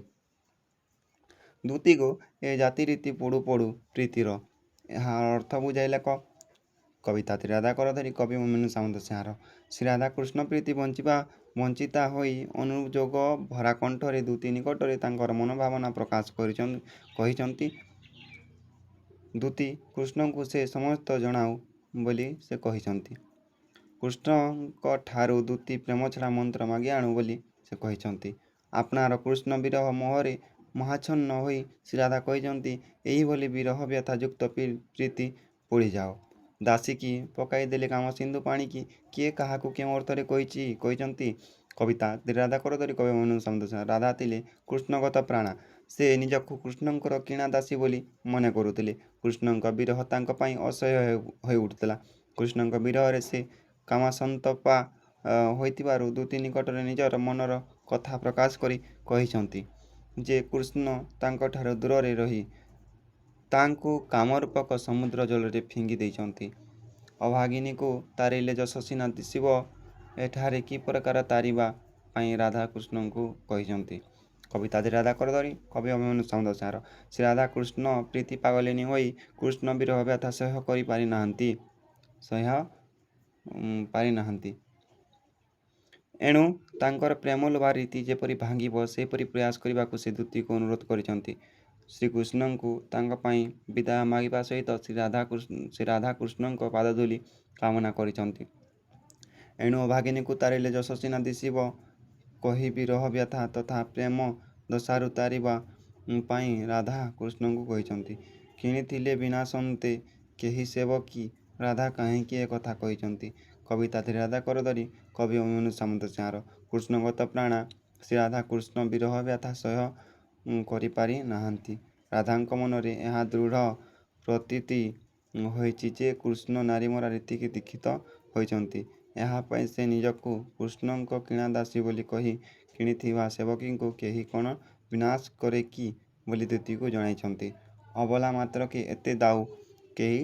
A: ଦୂତୀ ଗୋ ଏ ଜାତି ରୀତି ପୋଡ଼ୁ ପୋଡ଼ୁ ପ୍ରୀତିର, ଏହାର ଅର୍ଥ ବୁଝାଇ ଲେଖ। କବିତା ଧୀରରାଧା ଧରି କବି ଅଭିମନ୍ୟୁ ସାମନ୍ତସିଂହାର। ଶ୍ରୀରାଧା କୃଷ୍ଣ ପ୍ରୀତି ବଞ୍ଚିତା ହୋଇ ଅନୁଯୋଗ ଭରା କଣ୍ଠରେ ଦୂତୀ ନିକଟରେ ତାଙ୍କର ମନୋଭାବନା ପ୍ରକାଶ କହିଛନ୍ତି। ଦୂତୀ କୃଷ୍ଣଙ୍କୁ ସେ ସମସ୍ତ ଜଣାଉ ବୋଲି ସେ କହିଛନ୍ତି। କୃଷ୍ଣଙ୍କଠାରୁ ଦୂତୀ ପ୍ରେମ ଛଡ଼ା ମନ୍ତ୍ର ମାଗି ଆଣୁ ବୋଲି ସେ କହିଛନ୍ତି। ଆପଣାର କୃଷ୍ଣ ବିରହ ମୋହରେ ମୋହାଚ୍ଛନ୍ନ ହୋଇ ଶ୍ରୀରାଧା କହିଛନ୍ତି, ଏହିଭଳି ବିରହ ବ୍ୟଥା ଯୁକ୍ତ ପ୍ରୀତି ପୋଡ଼ିଯାଉ। ଦାସୀକି ପକାଇଦେଲେ କାମସିନ୍ଧୁ ପାଣିକି, କିଏ କାହାକୁ କେଉଁ ଅର୍ଥରେ କହିଛନ୍ତି? କବିତା ରାଧା କରଦରି କବି ଅଭିମନ୍ୟୁ ସାମନ୍ତ। ରାଧା ଥିଲେ କୃଷ୍ଣଗତ ପ୍ରାଣା। ସେ ନିଜକୁ କୃଷ୍ଣଙ୍କର କିଣା ଦାସୀ ବୋଲି ମନେ କରୁଥିଲେ। କୃଷ୍ଣଙ୍କ ବିରହ ତାଙ୍କ ପାଇଁ ଅସହ୍ୟ ହୋଇ ଉଠୁଥିଲା। କୃଷ୍ଣଙ୍କ ବିରହରେ ସେ କାମାସନ୍ତପା ହୋଇଥିବାରୁ ଦୂତି ନିକଟରେ ନିଜର ମନର କଥା ପ୍ରକାଶ କରି କହିଛନ୍ତି ଯେ କୃଷ୍ଣ ତାଙ୍କଠାରୁ ଦୂରରେ ରହି ତାଙ୍କୁ କାମରୂପକ ସମୁଦ୍ର ଜଳରେ ଫିଙ୍ଗି ଦେଇଛନ୍ତି। ଅଭାଗିନୀକୁ ତାରିଲେ ଯଶସ୍ୱିନା ଦିଶିବ, ଏଠାରେ କି ପ୍ରକାର ତାରିବା ପାଇଁ ରାଧା କୃଷ୍ଣଙ୍କୁ କହିଛନ୍ତି। କବିତା ରାଧା କରଦରି କବି ଅଭିମନ୍ୟୁ ସାମନ୍ତ। ଶ୍ରୀ ରାଧା କୃଷ୍ଣ ପ୍ରୀତି ପାଗଳିନୀ ହୋଇ କୃଷ୍ଣ ବିରହ ବ୍ୟଥା ସହ୍ୟ ପାରିନାହାନ୍ତି। ଏଣୁ ତାଙ୍କର ପ୍ରେମ ଲୋଭା ରୀତି ଯେପରି ଭାଙ୍ଗିବ ସେପରି ପ୍ରୟାସ କରିବାକୁ ସେ ଦୂତୀକୁ ଅନୁରୋଧ କରିଛନ୍ତି। ଶ୍ରୀକୃଷ୍ଣଙ୍କୁ ତାଙ୍କ ପାଇଁ ବିଦାୟ ମାଗିବା ସହିତ ଶ୍ରୀ ରାଧାକୃଷ୍ଣଙ୍କ ପାଦଧୂଳି କାମନା କରିଛନ୍ତି। ଏଣୁ ଅଭାଗିନୀକୁ ତାରିଲେ ଯଶସ୍ୱିନା ଦିଶିବ କହି ବିରହ ବ୍ୟଥା ତଥା ପ୍ରେମ ଦଶାରୁ ତାରିବା ପାଇଁ ରାଧା କୃଷ୍ଣଙ୍କୁ କହିଛନ୍ତି। କିଣିଥିଲେ ବିନାଶନ୍ତେ କେହି ସେବକୀ, ରାଧା କାହିଁକି ଏକଥା କହିଛନ୍ତି। କବିତା ରାଧା କରଦରି କବି ଅଭିମନ୍ୟୁ ସାମନ୍ତ। କୃଷ୍ଣଗତ ପ୍ରାଣା ଶ୍ରୀ ରାଧା କୃଷ୍ଣ ବିରହ ବ୍ୟଥା ସହ୍ୟ କରିପାରି ନାହାନ୍ତି। ରାଧାଙ୍କ ମନରେ ଏହା ଦୃଢ଼ ପ୍ରତୀତି ହୋଇଛି ଯେ କୃଷ୍ଣ ନାରୀମରା ରୀତିକି ଦୀକ୍ଷିତ ହୋଇଛନ୍ତି। ଏହା ପାଇଁ ସେ ନିଜକୁ କୃଷ୍ଣଙ୍କ କିଣା ଦାସୀ ବୋଲି କହି କିଣିଥିବା ସେବକୀଙ୍କୁ କେହି କ'ଣ ବିନାଶ କରେ କି ବୋଲି ଦୂତୀକୁ ଜଣାଇଛନ୍ତି। ଅବଲା ମାତ୍ରକେ ଏତେ ଦାଉ କେହି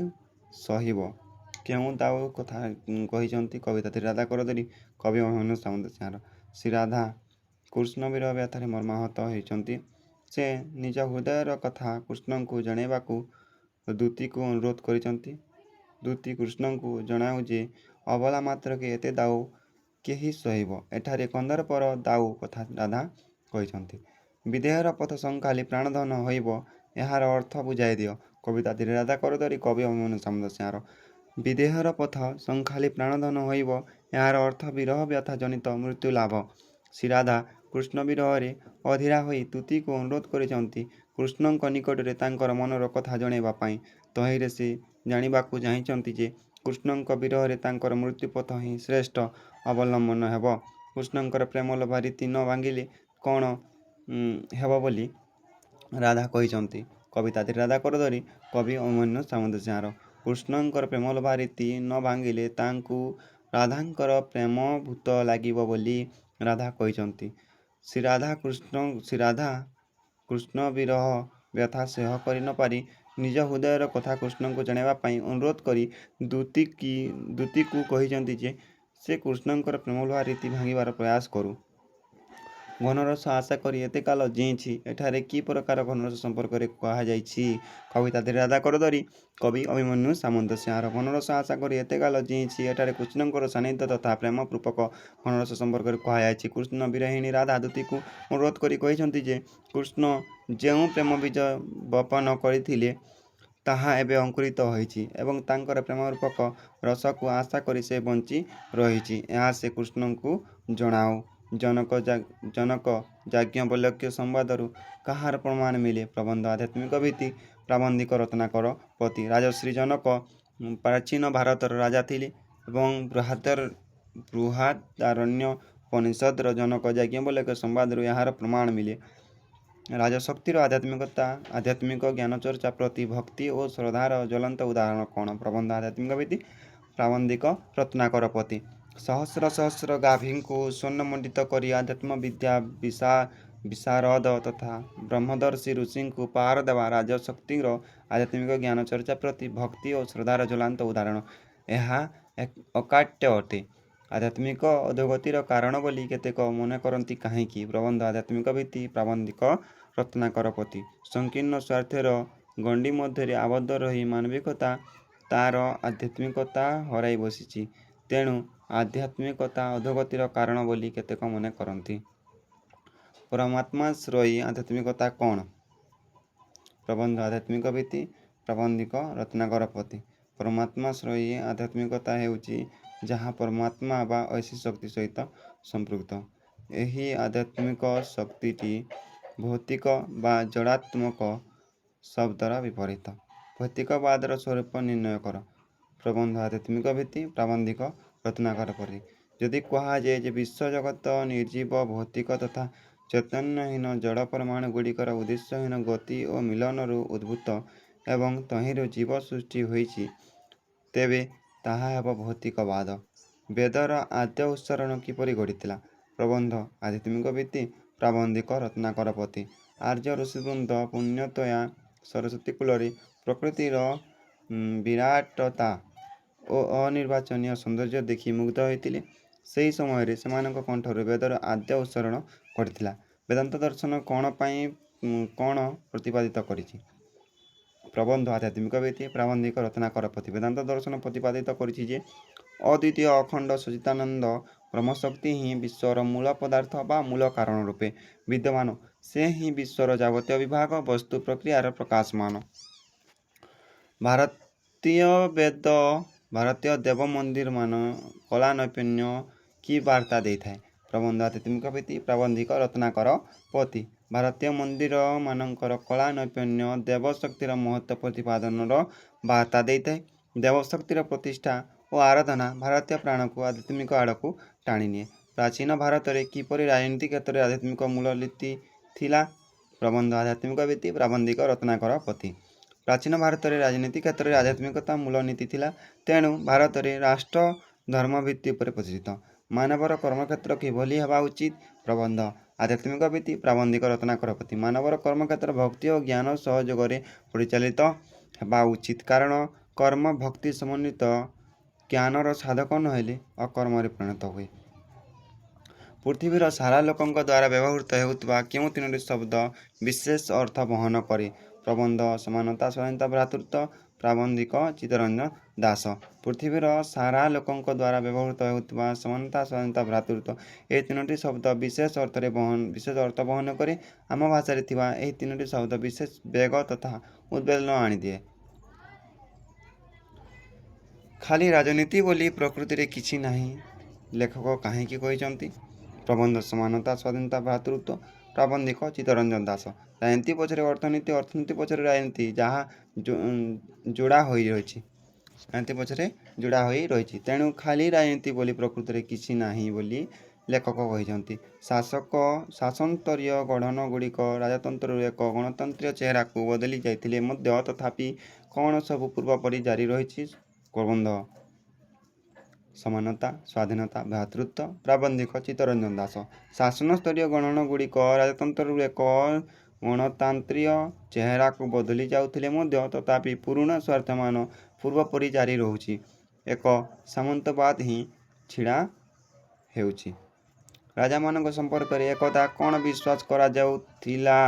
A: ସହିବ? କେଉଁ ଦାଉ କଥା କହିଛନ୍ତି। କବିତା ରାଧା କରଦରି କବି ଅଭିମନ୍ୟୁ ସାମନ୍ତ। ଶ୍ରୀ ରାଧା କୃଷ୍ଣ ବିରହ ବ୍ୟଥାରେ ମର୍ମାହତ ହୋଇଛନ୍ତି। ସେ ନିଜ ହୃଦୟର କଥା କୃଷ୍ଣଙ୍କୁ ଜଣାଇବାକୁ ଦୂତୀକୁ ଅନୁରୋଧ କରିଛନ୍ତି। ଦୂତୀ କୃଷ୍ଣଙ୍କୁ ଜଣାଉ ଯେ ଅବଲା ମାତ୍ରକେ ଏତେ ଦାଉ କେହି ସହିବ। ଏଠାରେ କନ୍ଦର୍ପର ଦାଉ କଥା ରାଧା କହିଛନ୍ତି। ବିଦେହର ପଥ ସଂଖାଲି ପ୍ରାଣଧନ ହୋଇବ, ଏହାର ଅର୍ଥ ବୁଝାଇ ଦିଅ। କବିତା ରାଧା କରଦରି କବି ଅଭିମନ୍ୟୁ ସାମନ୍ତ। ବିଦେହର ପଥ ସଂଖାଲି ପ୍ରାଣଧନ ହୋଇବ, ଏହାର ଅର୍ଥ ବିରହ ବ୍ୟଥା ଜନିତ ମୃତ୍ୟୁ ଲାଭ। ଶ୍ରୀ ରାଧା କୃଷ୍ଣ ବିରହରେ ଅଧୀରା ହୋଇ ଦୂତୀକୁ ଅନୁରୋଧ କରିଛନ୍ତି କୃଷ୍ଣଙ୍କ ନିକଟରେ ତାଙ୍କର ମନର କଥା ଜଣାଇବା ପାଇଁ। ତହିଁରେ ସେ ଜାଣିବାକୁ ଚାହିଁଛନ୍ତି ଯେ କୃଷ୍ଣଙ୍କ ବିରହରେ ତାଙ୍କର ମୃତ୍ୟୁପଥ ହିଁ ଶ୍ରେଷ୍ଠ ଅବଲମ୍ବନ ହେବ। କୃଷ୍ଣଙ୍କର ପ୍ରେମ ଲୋଭା ରୀତି ନ ଭାଙ୍ଗିଲେ କ'ଣ ହେବ ବୋଲି ରାଧା କହିଛନ୍ତି। କବିତା ରାଧା କରଦରି କବି ଅଭିମନ୍ୟୁ ସାମନ୍ତ। କୃଷ୍ଣଙ୍କର ପ୍ରେମଲୋଭା ରୀତି ନ ଭାଙ୍ଗିଲେ ତାଙ୍କୁ ରାଧାଙ୍କର ପ୍ରେମ ଭୂତ ଲାଗିବ ବୋଲି ରାଧା କହିଛନ୍ତି। ଶ୍ରୀ ରାଧା କୃଷ୍ଣ ବିରହ ବ୍ୟଥା ସହ୍ୟ କରି ନ ପାରି ନିଜ ହୃଦୟର କଥା କୃଷ୍ଣଙ୍କୁ ଜଣାଇବା ପାଇଁ ଅନୁରୋଧ କରି ଦୂତୀକୁ କହିଛନ୍ତି ଯେ ସେ କୃଷ୍ଣଙ୍କର ପ୍ରେମଲୋଭା ରୀତି ଭାଙ୍ଗିବାର ପ୍ରୟାସ କରୁ। ଘନରସ ଆଶା କରି ଏତେ କାଳ ଜୀଇଛି, ଏଠାରେ କି ପ୍ରକାର ଘନରସ ସମ୍ପର୍କରେ କୁହାଯାଇଛି। କବିତା ରାଧା କରଦରି କବି ଅଭିମନ୍ୟୁ ସାମନ୍ତ। ଘନରସ ଆଶା କରି ଏତେ କାଳ ଜୀଇଛି, ଏଠାରେ କୃଷ୍ଣଙ୍କର ସାନ୍ନିଧ୍ୟ ତଥା ପ୍ରେମ ରୂପକ ଘନରସ ସମ୍ପର୍କରେ କୁହାଯାଇଛି। କୃଷ୍ଣ ବିରହିଣୀ ରାଧା ଦୂତୀକୁ ଅନୁରୋଧ କରି କହିଛନ୍ତି ଯେ କୃଷ୍ଣ ଯେଉଁ ପ୍ରେମ ବୀଜ ବପନ କରିଥିଲେ ତାହା ଏବେ ଅଙ୍କୁରିତ ହୋଇଛି ଏବଂ ତାଙ୍କର ପ୍ରେମ ରୂପକ ରସକୁ ଆଶା କରି ସେ ବଞ୍ଚି ରହିଛି, ଏହା ସେ କୃଷ୍ଣଙ୍କୁ ଜଣାଉ। ଜନକ ଯାଜ୍ଞବଲ୍କ୍ୟ ସମ୍ବାଦରୁ କାହାର ପ୍ରମାଣ ମିଳେ। ପ୍ରବନ୍ଧ ଆଧ୍ୟାତ୍ମିକ ଭିତ୍ତି। ପ୍ରାବନ୍ଧିକ ରତ୍ନାକର ପତି। ରାଜଶ୍ରୀ ଜନକ ପ୍ରାଚୀନ ଭାରତର ରାଜା ଥିଲେ ଏବଂ ବୃହାଦାରଣ୍ୟ ଉପନିଷଦର ଜନକ ଯାଜ୍ଞବଲ୍କ୍ୟ ସମ୍ବାଦରୁ ଏହାର ପ୍ରମାଣ ମିଳେ। ରାଜଶକ୍ତିର ଆଧ୍ୟାତ୍ମିକ ଜ୍ଞାନଚର୍ଚ୍ଚା ପ୍ରତି ଭକ୍ତି ଓ ଶ୍ରଦ୍ଧାର ଜ୍ୱଳନ୍ତ ଉଦାହରଣ କ'ଣ? ପ୍ରବନ୍ଧ ଆଧ୍ୟାତ୍ମିକ ଭିତ୍ତି। ପ୍ରାବନ୍ଧିକ ରତ୍ନାକର ପତି। ସହସ୍ର ସହସ୍ର ଗାଭୀଙ୍କୁ ସ୍ୱର୍ଣ୍ଣମଣ୍ଡିତ କରି ଆଧ୍ୟାତ୍ମ ବିଦ୍ୟା ବିଶାରଦ ତଥା ବ୍ରହ୍ମଦର୍ଶୀ ଋଷିଙ୍କୁ ଉପହାର ଦେବା ରାଜଶକ୍ତିର ଆଧ୍ୟାତ୍ମିକ ଜ୍ଞାନଚର୍ଚ୍ଚା ପ୍ରତି ଭକ୍ତି ଓ ଶ୍ରଦ୍ଧାର ଜ୍ୱଳନ୍ତ ଉଦାହରଣ। ଏହା ଅକାଟ୍ୟ ଅଟେ। ଆଧ୍ୟାତ୍ମିକ ଅଧୋଗତିର କାରଣ ବୋଲି କେତେକ ମନେ କରନ୍ତି କାହିଁକି? ପ୍ରବନ୍ଧ ଆଧ୍ୟାତ୍ମିକ ଭିତ୍ତି। ପ୍ରାବନ୍ଧିକ ରତ୍ନାକର ପତି। ସଂକୀର୍ଣ୍ଣ ସ୍ୱାର୍ଥର ଗଣ୍ଡି ମଧ୍ୟରେ ଆବଦ୍ଧ ରହି ମାନବିକତା ତା'ର ଆଧ୍ୟାତ୍ମିକତା ହରାଇ ବସିଛି। ତେଣୁ ଆଧ୍ୟାତ୍ମିକତା ଅଧୋଗତିର କାରଣ ବୋଲି କେତେକ ମନେ କରନ୍ତି। ପରମାତ୍ମାଶ୍ରୟୀ ଆଧ୍ୟାତ୍ମିକତା କ'ଣ? ପ୍ରବନ୍ଧ ଆଧ୍ୟାତ୍ମିକ ଭିତ୍ତି। ପ୍ରାବନ୍ଧିକ ରତ୍ନାକର ପତି। ପରମାତ୍ମାଶ୍ରୟୀ ଆଧ୍ୟାତ୍ମିକତା ହେଉଛି ଯାହା ପରମାତ୍ମା ବା ଐଶୀ ଶକ୍ତି ସହିତ ସମ୍ପୃକ୍ତ। ଏହି ଆଧ୍ୟାତ୍ମିକ ଶକ୍ତିଟି ଭୌତିକ ବା ଜଡ଼ାତ୍ମକ ଶବ୍ଦର ବିପରୀତ। ଭୌତିକବାଦର ସ୍ୱରୂପ ନିର୍ଣ୍ଣୟ କର। ପ୍ରବନ୍ଧ ଆଧ୍ୟାତ୍ମିକ ଭିତ୍ତି। ପ୍ରାବନ୍ଧିକ ରତ୍ନାକର ପତି। ଯଦି କୁହାଯାଏ ଯେ ବିଶ୍ୱଜଗତ ନିର୍ଜୀବ ଭୌତିକ ତଥା ଚୈତନ୍ୟହୀନ ଜଡ଼ ପରମାଣୁ ଗୁଡ଼ିକର ଉଦ୍ଦେଶ୍ୟହୀନ ଗତି ଓ ମିଳନରୁ ଉଦ୍ଭୂତ ଏବଂ ତହିଁରୁ ଜୀବ ସୃଷ୍ଟି ହୋଇଛି, ତେବେ ତାହା ହେବ ଭୌତିକବାଦ। ବେଦର ଆଦ୍ୟ ଉଚ୍ଚାରଣ କିପରି ଘଟିଥିଲା? ପ୍ରବନ୍ଧ ଆଧ୍ୟାତ୍ମିକ ଭିତ୍ତି। ପ୍ରାବନ୍ଧିକ ରତ୍ନାକର ପୋଥି। ଆର୍ଯ୍ୟ ଋଷିବୃନ୍ଦ ପୁଣ୍ୟତୋୟା ସରସ୍ୱତୀ କୂଳରେ ପ୍ରକୃତିର ବିରାଟତା ଓ ଅନିର୍ବାଚନୀୟ ସୌନ୍ଦର୍ଯ୍ୟ ଦେଖି ମୁଗ୍ଧ ହୋଇଥିଲେ। ସେହି ସମୟରେ ସେମାନଙ୍କ କଣ୍ଠରୁ ବେଦର ଆଦ୍ୟ ଉଚ୍ଚାରଣ ଘଟିଥିଲା। ବେଦାନ୍ତ ଦର୍ଶନ କ'ଣ ପାଇଁ କ'ଣ ପ୍ରତିପାଦିତ କରିଛି? ପ୍ରବନ୍ଧ ଆଧ୍ୟାତ୍ମିକ ଭିତ୍ତି। ପ୍ରାବନ୍ଧିକ ରତ୍ନାକର ପୋଥି। ବେଦାନ୍ତ ଦର୍ଶନ ପ୍ରତିପାଦିତ କରିଛି ଯେ ଅଦ୍ୱିତୀୟ ଅଖଣ୍ଡ ସଚ୍ଚିଦାନନ୍ଦ ବ୍ରହ୍ମଶକ୍ତି ହିଁ ବିଶ୍ୱର ମୂଳ ପଦାର୍ଥ ବା ମୂଳ କାରଣ ରୂପେ ବିଦ୍ୟମାନ। ସେ ହିଁ ବିଶ୍ୱର ଯାବତୀୟ ବିଭାଗ ବସ୍ତୁ ପ୍ରକ୍ରିୟାର ପ୍ରକାଶମାନ। ଭାରତୀୟ ଦେବ ମନ୍ଦିରମାନ କଳା ନୈପୁଣ୍ୟ କି ବାର୍ତ୍ତା ଦେଇଥାଏ? ପ୍ରବନ୍ଧ ଆଧ୍ୟାତ୍ମିକ ଭିତ୍ତି। ପ୍ରାବନ୍ଧିକ ରତ୍ନାକର ପୋଥି। ଭାରତୀୟ ମନ୍ଦିରମାନଙ୍କର କଳା ନୈପୁଣ୍ୟ ଦେବଶକ୍ତିର ମହତ୍ତ୍ୱ ପ୍ରତିପାଦନର ବାର୍ତ୍ତା ଦେଇଥାଏ। ଦେବଶକ୍ତିର ପ୍ରତିଷ୍ଠା ଓ ଆରାଧନା ଭାରତୀୟ ପ୍ରାଣକୁ ଆଧ୍ୟାତ୍ମିକ ଆଡ଼କୁ ଟାଣିନିଏ। ପ୍ରାଚୀନ ଭାରତରେ କିପରି ରାଜନୀତି କ୍ଷେତ୍ରରେ ଆଧ୍ୟାତ୍ମିକ ମୂଳନୀତି ଥିଲା? ପ୍ରବନ୍ଧ ଆଧ୍ୟାତ୍ମିକ ଭିତ୍ତି। ପ୍ରାବନ୍ଧିକ ରତ୍ନାକର ପୋଥି। ପ୍ରାଚୀନ ଭାରତରେ ରାଜନୀତି କ୍ଷେତ୍ରରେ ଆଧ୍ୟାତ୍ମିକତା ମୂଳନୀତି ଥିଲା। ତେଣୁ ଭାରତରେ ରାଷ୍ଟ୍ର ଧର୍ମ ଭିତ୍ତି ଉପରେ ପ୍ରତିଷ୍ଠିତ। ମାନବର କର୍ମକ୍ଷେତ୍ର କିଭଳି ହେବା ଉଚିତ? ପ୍ରବନ୍ଧ ଆଧ୍ୟାତ୍ମିକ ଭିତ୍ତି। ପ୍ରାବନ୍ଧିକ ରତ୍ନାକର ପୋଥି। ମାନବର କର୍ମକ୍ଷେତ୍ର ଭକ୍ତି ଓ ଜ୍ଞାନ ସହଯୋଗରେ ପରିଚାଳିତ ହେବା ଉଚିତ, କାରଣ କର୍ମ ଭକ୍ତି ସମନ୍ୱିତ ଜ୍ଞାନର ସାଧକ ନହେଲେ ଅକର୍ମରେ ପରିଣତ ହୁଏ। ପୃଥିବୀର ସାରା ଲୋକଙ୍କ ଦ୍ୱାରା ବ୍ୟବହୃତ ହେଉଥିବା କେଉଁ ତିନୋଟି ଶବ୍ଦ ବିଶେଷ ଅର୍ଥ ବହନ କରେ? ପ୍ରବନ୍ଧ ସମାନତା ସ୍ୱାଧୀନତା ଭ୍ରାତୃତ୍ୱ। ପ୍ରାବନ୍ଧିକ ଚିତ୍ତରଞ୍ଜନ ଦାସ। ପୃଥିବୀର ସାରା ଲୋକଙ୍କ ଦ୍ୱାରା ବ୍ୟବହୃତ ହେଉଥିବା ସମାନତା ସ୍ୱାଧୀନତା ଭ୍ରାତୃତ୍ୱ ଏହି ତିନୋଟି ଶବ୍ଦ ବିଶେଷ ଅର୍ଥ ବହନ କରେ। ଆମ ଭାଷାରେ ଥିବା ଏହି ତିନୋଟି ଶବ୍ଦ ବିଶେଷ ବେଗ ତଥା ଉଦ୍ବେଳନ ଆଣିଦିଏ। ଖାଲି ରାଜନୀତି ବୋଲି ପ୍ରକୃତିରେ କିଛି ନାହିଁ, ଲେଖକ କାହିଁକି କହିଛନ୍ତି? ପ୍ରବନ୍ଧ ସମାନତା ସ୍ୱାଧୀନତା ଭ୍ରାତୃତ୍ୱ। ପ୍ରାବନ୍ଧିକ ଚିତ୍ତରଞ୍ଜନ ଦାସ। ରାଜନୀତି ପଛରେ ଅର୍ଥନୀତି, ଅର୍ଥନୀତି ପଛରେ ରାଜନୀତି, ଯାହା ଯୋଡ଼ା ହୋଇ ରହିଛି। ତେଣୁ ଖାଲି ରାଜନୀତି ବୋଲି ପ୍ରକୃତିରେ କିଛି ନାହିଁ ବୋଲି ଲେଖକ କହିଛନ୍ତି। ଶାସନସ୍ତରୀୟ ଗଠନ ଗୁଡ଼ିକ ରାଜତନ୍ତ୍ରରୁ ଏକ ଗଣତନ୍ତ୍ରୀୟ ଚେହେରାକୁ ବଦଳି ଯାଇଥିଲେ ମଧ୍ୟ ତଥାପି କ'ଣ ସବୁ ପୂର୍ବପରି ଜାରି ରହିଛି? ପ୍ରବନ୍ଧ ସମାନତା ସ୍ୱାଧୀନତା ଭ୍ରାତୃତ୍ୱ। ପ୍ରାବନ୍ଧିକ ଚିତ୍ତରଞ୍ଜନ ଦାସ। ଶାସନସ୍ତରୀୟ ଗଠନ ଗୁଡ଼ିକ ରାଜତନ୍ତ୍ରରୁ ଏକ ଗଣତାନ୍ତ୍ରୀୟ ଚେହେରାକୁ ବଦଳି ଯାଉଥିଲେ ମଧ୍ୟ ତଥାପି ପୁରୁଣା ସ୍ୱାର୍ଥମାନ ପୂର୍ବପରି ଜାରି ରହୁଛି। ଏକ ସାମନ୍ତବାଦ ହିଁ ଛିଡ଼ା ହେଉଛି। ରାଜାମାନଙ୍କ ସମ୍ପର୍କରେ ଏକଦା କ'ଣ ବିଶ୍ୱାସ କରାଯାଉଥିଲା?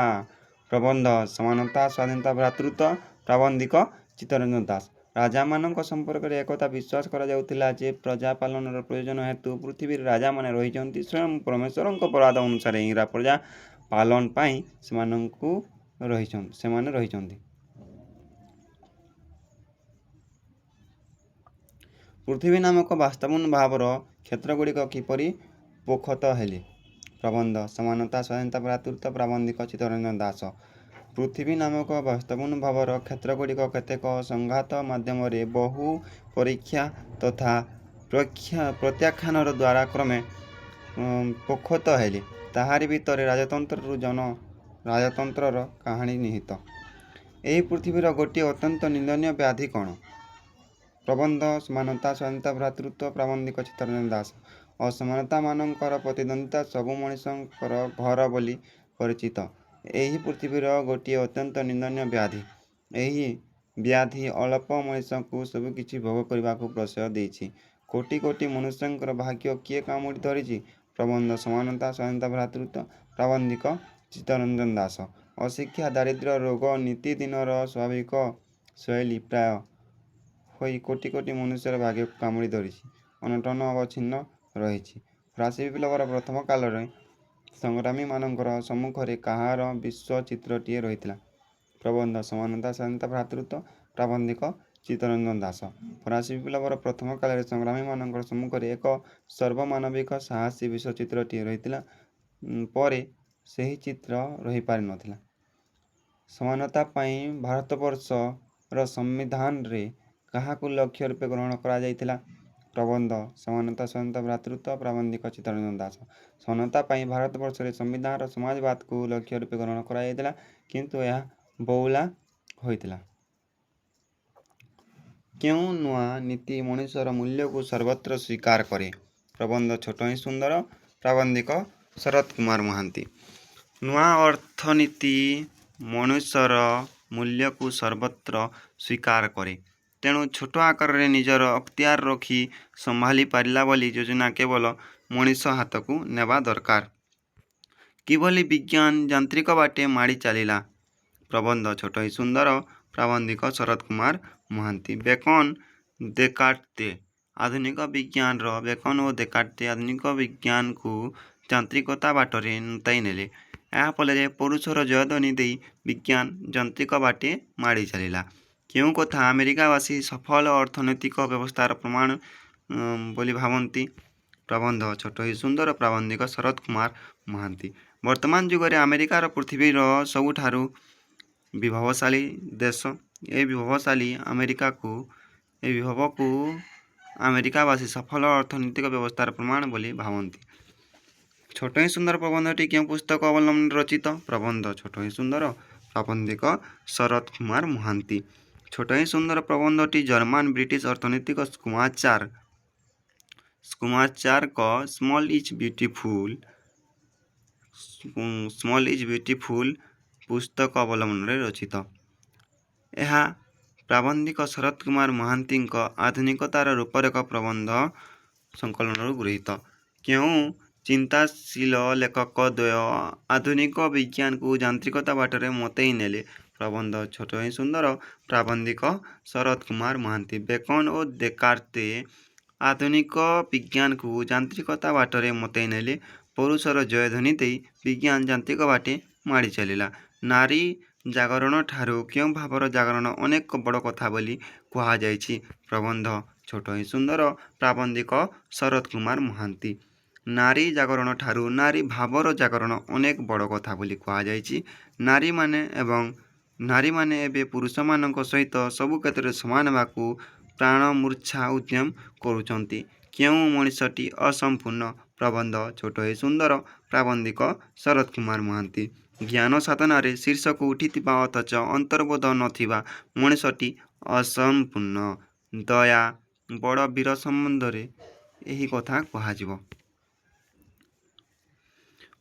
A: ପ୍ରବନ୍ଧ ସମାନତା ସ୍ୱାଧୀନତା ଭ୍ରାତୃତ୍ୱ। ପ୍ରାବନ୍ଧିକ ଚିତ୍ତରଞ୍ଜନ ଦାସ। ରାଜାମାନଙ୍କ ସମ୍ପର୍କରେ ଏକଥା ବିଶ୍ୱାସ କରାଯାଉଥିଲା ଯେ ପ୍ରଜା ପାଳନର ପ୍ରୟୋଜନ ହେତୁ ପୃଥିବୀରେ ରାଜାମାନେ ରହିଛନ୍ତି। ସ୍ୱୟଂ ପରମେଶ୍ୱରଙ୍କ ବରାଦ ଅନୁସାରେ ହିଁ ପ୍ରଜା ପାଳନ ପାଇଁ ସେମାନେ ରହିଛନ୍ତି। ପୃଥିବୀ ନାମକ ବାସ୍ତବାୟନ ଭାବର କ୍ଷେତ୍ରଗୁଡ଼ିକ କିପରି ପୋଖତ ହେଲେ? ପ୍ରବନ୍ଧ ସମାନତା ସ୍ୱାଧୀନତା ଭ୍ରାତୃତ୍ୱ। ପ୍ରାବନ୍ଧିକ ଚିତ୍ତରଞ୍ଜନ ଦାସ। ପୃଥିବୀ ନାମକ ବାସ୍ତବାୟନ ଭାବର କ୍ଷେତ୍ରଗୁଡ଼ିକ କେତେକ ସଂଘାତ ମାଧ୍ୟମରେ ବହୁ ପରୀକ୍ଷା ତଥା ପ୍ରତ୍ୟାଖ୍ୟାନର ଦ୍ୱାରା କ୍ରମେ ପୋଖତ ହେଲେ। ତାହାରି ଭିତରେ ରାଜତନ୍ତ୍ରର କାହାଣୀ ନିହିତ। ଏହି ପୃଥିବୀର ଗୋଟିଏ ଅତ୍ୟନ୍ତ ନିନ୍ଦନୀୟ ବ୍ୟାଧି କ'ଣ? ପ୍ରବନ୍ଧ ସମାନତା ସ୍ୱାଧୀନତା ଭ୍ରାତୃତ୍ୱ। ପ୍ରାବନ୍ଧିକ ଚିତ୍ତରଞ୍ଜନ ଦାସ। ଅସମାନତାମାନଙ୍କର ପ୍ରତିଦ୍ୱନ୍ଦ୍ୱିତା ସବୁ ମଣିଷଙ୍କର ଘର ବୋଲି ପରିଚିତ ଏହି ପୃଥିବୀର ଗୋଟିଏ ଅତ୍ୟନ୍ତ ନିନ୍ଦନୀୟ ବ୍ୟାଧି। ଏହି ବ୍ୟାଧି ଅଳପ ମଣିଷଙ୍କୁ ସବୁକିଛି ଭୋଗ କରିବାକୁ ପ୍ରଶ୍ରୟ ଦେଇଛି। କୋଟି କୋଟି ମନୁଷ୍ୟଙ୍କର ଭାଗ୍ୟ କିଏ କାମୁଡ଼ି ଧରିଛି? ପ୍ରବନ୍ଧ ସମାନତା ସ୍ୱାଧୀନତା ଭ୍ରାତୃତ୍ୱ। ପ୍ରାବନ୍ଧିକ ଚିତ୍ତରଞ୍ଜନ ଦାସ। ଅଶିକ୍ଷା, ଦାରିଦ୍ର୍ୟ, ରୋଗ ନିତିଦିନର ସ୍ୱାଭାବିକ ଶୈଳୀ ପ୍ରାୟ ହୋଇ କୋଟି କୋଟି ମନୁଷ୍ୟର ଭାଗ୍ୟକୁ କାମୁଡ଼ି ଧରିଛି। ଅନଟନ ଅବଚ୍ଛିନ୍ନ ରହିଛି। ଫରାସୀ ବିପ୍ଳବର ପ୍ରଥମ କାଳରେ ସଂଗ୍ରାମୀମାନଙ୍କର ସମ୍ମୁଖରେ କାହାର ବିଶ୍ୱଚିତ୍ରଟିଏ ରହିଥିଲା? ପ୍ରବନ୍ଧ ସମାନତା ସ୍ୱାଧୀନତା ଭ୍ରାତୃତ୍ୱ। ପ୍ରାବନ୍ଧିକ ଚିତ୍ତରଞ୍ଜନ ଦାସ। ଫରାସୀ ବିପ୍ଳବର ପ୍ରଥମ କାଳରେ ସଂଗ୍ରାମୀମାନଙ୍କର ସମ୍ମୁଖରେ ଏକ ସର୍ବମାନବିକ ସାହସୀ ବିଶ୍ୱଚିତ୍ରଟିଏ ରହିଥିଲା। ପରେ ସେହି ଚିତ୍ର ରହିପାରିନଥିଲା। ସମାନତା ପାଇଁ ଭାରତବର୍ଷର ସମ୍ବିଧାନରେ କାହାକୁ ଲକ୍ଷ୍ୟ ରୂପେ ଗ୍ରହଣ କରାଯାଇଥିଲା? ପ୍ରବନ୍ଧ ସମାନତା ସହିତ ଭ୍ରାତୃତ୍ୱ ପ୍ରାବନ୍ଧିକ ଚିତ୍ତରଞ୍ଜନ ଦାସ। ସମାନତା ପାଇଁ ଭାରତବର୍ଷରେ ସମ୍ବିଧାନର ସମାଜବାଦକୁ ଲକ୍ଷ୍ୟ ରୂପେ ଗ୍ରହଣ କରାଯାଇଥିଲା, କିନ୍ତୁ ଏହା ବଉଳା ହୋଇଥିଲା। କେଉଁ ନୂଆ ନୀତି ମଣିଷର ମୂଲ୍ୟକୁ ସର୍ବତ୍ର ସ୍ୱୀକାର କରେ? ପ୍ରବନ୍ଧ ଛୋଟ ହିଁ ସୁନ୍ଦର, ପ୍ରାବନ୍ଧିକ ଶରତ କୁମାର ମହାନ୍ତି। ନୂଆ ଅର୍ଥନୀତି ମଣିଷର ମୂଲ୍ୟକୁ ସର୍ବତ୍ର ସ୍ୱୀକାର କରେ। ତେଣୁ ଛୋଟ ଆକାରରେ ନିଜର ଅକ୍ତିଆର ରଖି ସମ୍ଭାଳି ପାରିଲା ବୋଲି ଯୋଜନା କେବଳ ମଣିଷ ହାତକୁ ନେବା ଦରକାର। କିଭଳି ବିଜ୍ଞାନ ଯାନ୍ତ୍ରିକ ବାଟେ ମାଡ଼ି ଚାଲିଲା? ପ୍ରବନ୍ଧ ଛୋଟ ହିଁ ସୁନ୍ଦର, ପ୍ରାବନ୍ଧିକ ଶରତ କୁମାର ମହାନ୍ତି। ବେକନ ଦେକାର୍ତେ ଆଧୁନିକ ବିଜ୍ଞାନର ବେକନ ଓ ଦେକାର୍ତେ ଆଧୁନିକ ବିଜ୍ଞାନକୁ ଯାନ୍ତ୍ରିକତା ବାଟରେ ନତାଇ ନେଲେ। ଏହା ଫଳରେ ପୁରୁଷର ଜୟଧ୍ୱନି ଦେଇ ବିଜ୍ଞାନ ଯାନ୍ତ୍ରିକ ବାଟେ ମାଡ଼ି ଚାଲିଲା। କେଉଁ କଥା ଆମେରିକାବାସୀ ସଫଳ ଅର୍ଥନୈତିକ ବ୍ୟବସ୍ଥାର ପ୍ରମାଣ ବୋଲି ଭାବନ୍ତି? ପ୍ରବନ୍ଧ ଛୋଟ ହିଁ ସୁନ୍ଦର, ପ୍ରାବନ୍ଧିକ ଶରତ କୁମାର ମହାନ୍ତି। ବର୍ତ୍ତମାନ ଯୁଗରେ ଆମେରିକାର ପୃଥିବୀର ସବୁଠାରୁ ବିଭବଶାଳୀ ଦେଶ। ଏ ବିଭବକୁ ଆମେରିକାବାସୀ ସଫଳ ଅର୍ଥନୈତିକ ବ୍ୟବସ୍ଥାର ପ୍ରମାଣ ବୋଲି ଭାବନ୍ତି। ଛୋଟ ହିଁ ସୁନ୍ଦର ପ୍ରବନ୍ଧଟି କେଉଁ ପୁସ୍ତକ ଅବଲମ୍ବନରେ ରଚିତ? ପ୍ରବନ୍ଧ ଛୋଟ ହିଁ ସୁନ୍ଦର, ପ୍ରାବନ୍ଧିକ ଶରତ କୁମାର ମହାନ୍ତି। ଛୋଟ ହିଁ ସୁନ୍ଦର ପ୍ରବନ୍ଧଟି ଜର୍ମାନ ବ୍ରିଟିଶ ଅର୍ଥନୀତିକ ସ୍କୁମାଚାରଙ୍କ ସ୍ମଲ୍ ଇଜ୍ ବ୍ୟୁଟିଫୁଲ୍ ପୁସ୍ତକ ଅବଲମ୍ବନରେ ରଚିତ। ଏହା ପ୍ରାବନ୍ଧିକ ଶରତ କୁମାର ମହାନ୍ତିଙ୍କ ଆଧୁନିକତାର ରୂପରେଖ ପ୍ରବନ୍ଧ ସଂକଳନରୁ ଗୃହୀତ। କେଉଁ ଚିନ୍ତାଶୀଳ ଲେଖକ ଦ୍ୱୟ ଆଧୁନିକ ବିଜ୍ଞାନକୁ ଯାନ୍ତ୍ରିକତା ବାଟରେ ମତେଇ ନେଲେ? ପ୍ରବନ୍ଧ ଛୋଟ ହିଁ ସୁନ୍ଦର, ପ୍ରାବନ୍ଧିକ ଶରତ କୁମାର ମହାନ୍ତି। ବେକନ ଓ ଦେକାର୍ତେ ଆଧୁନିକ ବିଜ୍ଞାନକୁ ଯାନ୍ତ୍ରିକତା ବାଟରେ ମତେଇ ନେଲେ। ପୁରୁଷର ଜୟଧ୍ୱନି ଦେଇ ବିଜ୍ଞାନ ଯାନ୍ତ୍ରିକ ବାଟେ ମାଡ଼ି ଚାଲିଲା। ନାରୀ ଜାଗରଣ ଠାରୁ କେଉଁ ଭାବର ଜାଗରଣ ଅନେକ ବଡ଼ କଥା ବୋଲି କୁହାଯାଇଛି? ପ୍ରବନ୍ଧ ଛୋଟ ହିଁ ସୁନ୍ଦର, ପ୍ରାବନ୍ଧିକ ଶରତ କୁମାର ମହାନ୍ତି। ନାରୀ ଜାଗରଣ ଠାରୁ ନାରୀ ଭାବର ଜାଗରଣ ଅନେକ ବଡ଼ କଥା ବୋଲି କୁହାଯାଇଛି। ନାରୀମାନେ ଏବେ ପୁରୁଷମାନଙ୍କ ସହିତ ସବୁ କ୍ଷେତ୍ରରେ ସମାନ ହେବାକୁ ପ୍ରାଣମୂର୍ଚ୍ଛା ଉଦ୍ୟମ କରୁଛନ୍ତି। କେଉଁ ମଣିଷଟି ଅସମ୍ପୂର୍ଣ୍ଣ? ପ୍ରବନ୍ଧ ଛୋଟ ହିଁ ସୁନ୍ଦର, ପ୍ରାବନ୍ଧିକ ଶରତ କୁମାର ମହାନ୍ତି। ଜ୍ଞାନ ସାଧନାରେ ଶୀର୍ଷକୁ ଉଠିଥିବା ଅଥଚ ଅନ୍ତର୍ବୋଧ ନଥିବା ମଣିଷଟି ଅସମ୍ପୂର୍ଣ୍ଣ। ଦୟା ବଡ଼ ବୀର ସମ୍ବନ୍ଧରେ ଏହି କଥା କୁହାଯିବ।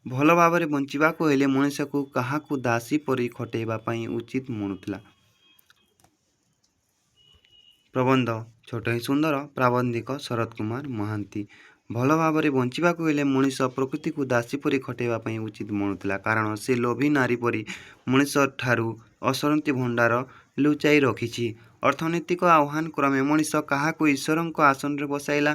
A: ଭଲ ଭାବରେ ବଞ୍ଚିବାକୁ ହେଲେ ମଣିଷକୁ କାହାକୁ ଦାସୀ ପରି ଖଟେଇବା ପାଇଁ ଉଚିତ ମଣୁଥିଲା? ପ୍ରବନ୍ଧ ଛୋଟ ହିଁ ସୁନ୍ଦର, ପ୍ରାବନ୍ଧିକ ଶରତ କୁମାର ମହାନ୍ତି। ଭଲ ଭାବରେ ବଞ୍ଚିବାକୁ ହେଲେ ମଣିଷ ପ୍ରକୃତିକୁ ଦାସୀ ପରି ଖଟେଇବା ପାଇଁ ଉଚିତ ମଣୁଥିଲା। କାରଣ ସେ ଲୋଭୀ ନାରୀ ପରି ମଣିଷଠାରୁ ଅସରନ୍ତି ଭଣ୍ଡାର ଲୁଚାଇ ରଖିଛି। ଅର୍ଥନୈତିକ ଆହ୍ୱାନ କ୍ରମେ ମଣିଷ କାହାକୁ ଈଶ୍ୱରଙ୍କ ଆସନରେ ବସାଇଲା?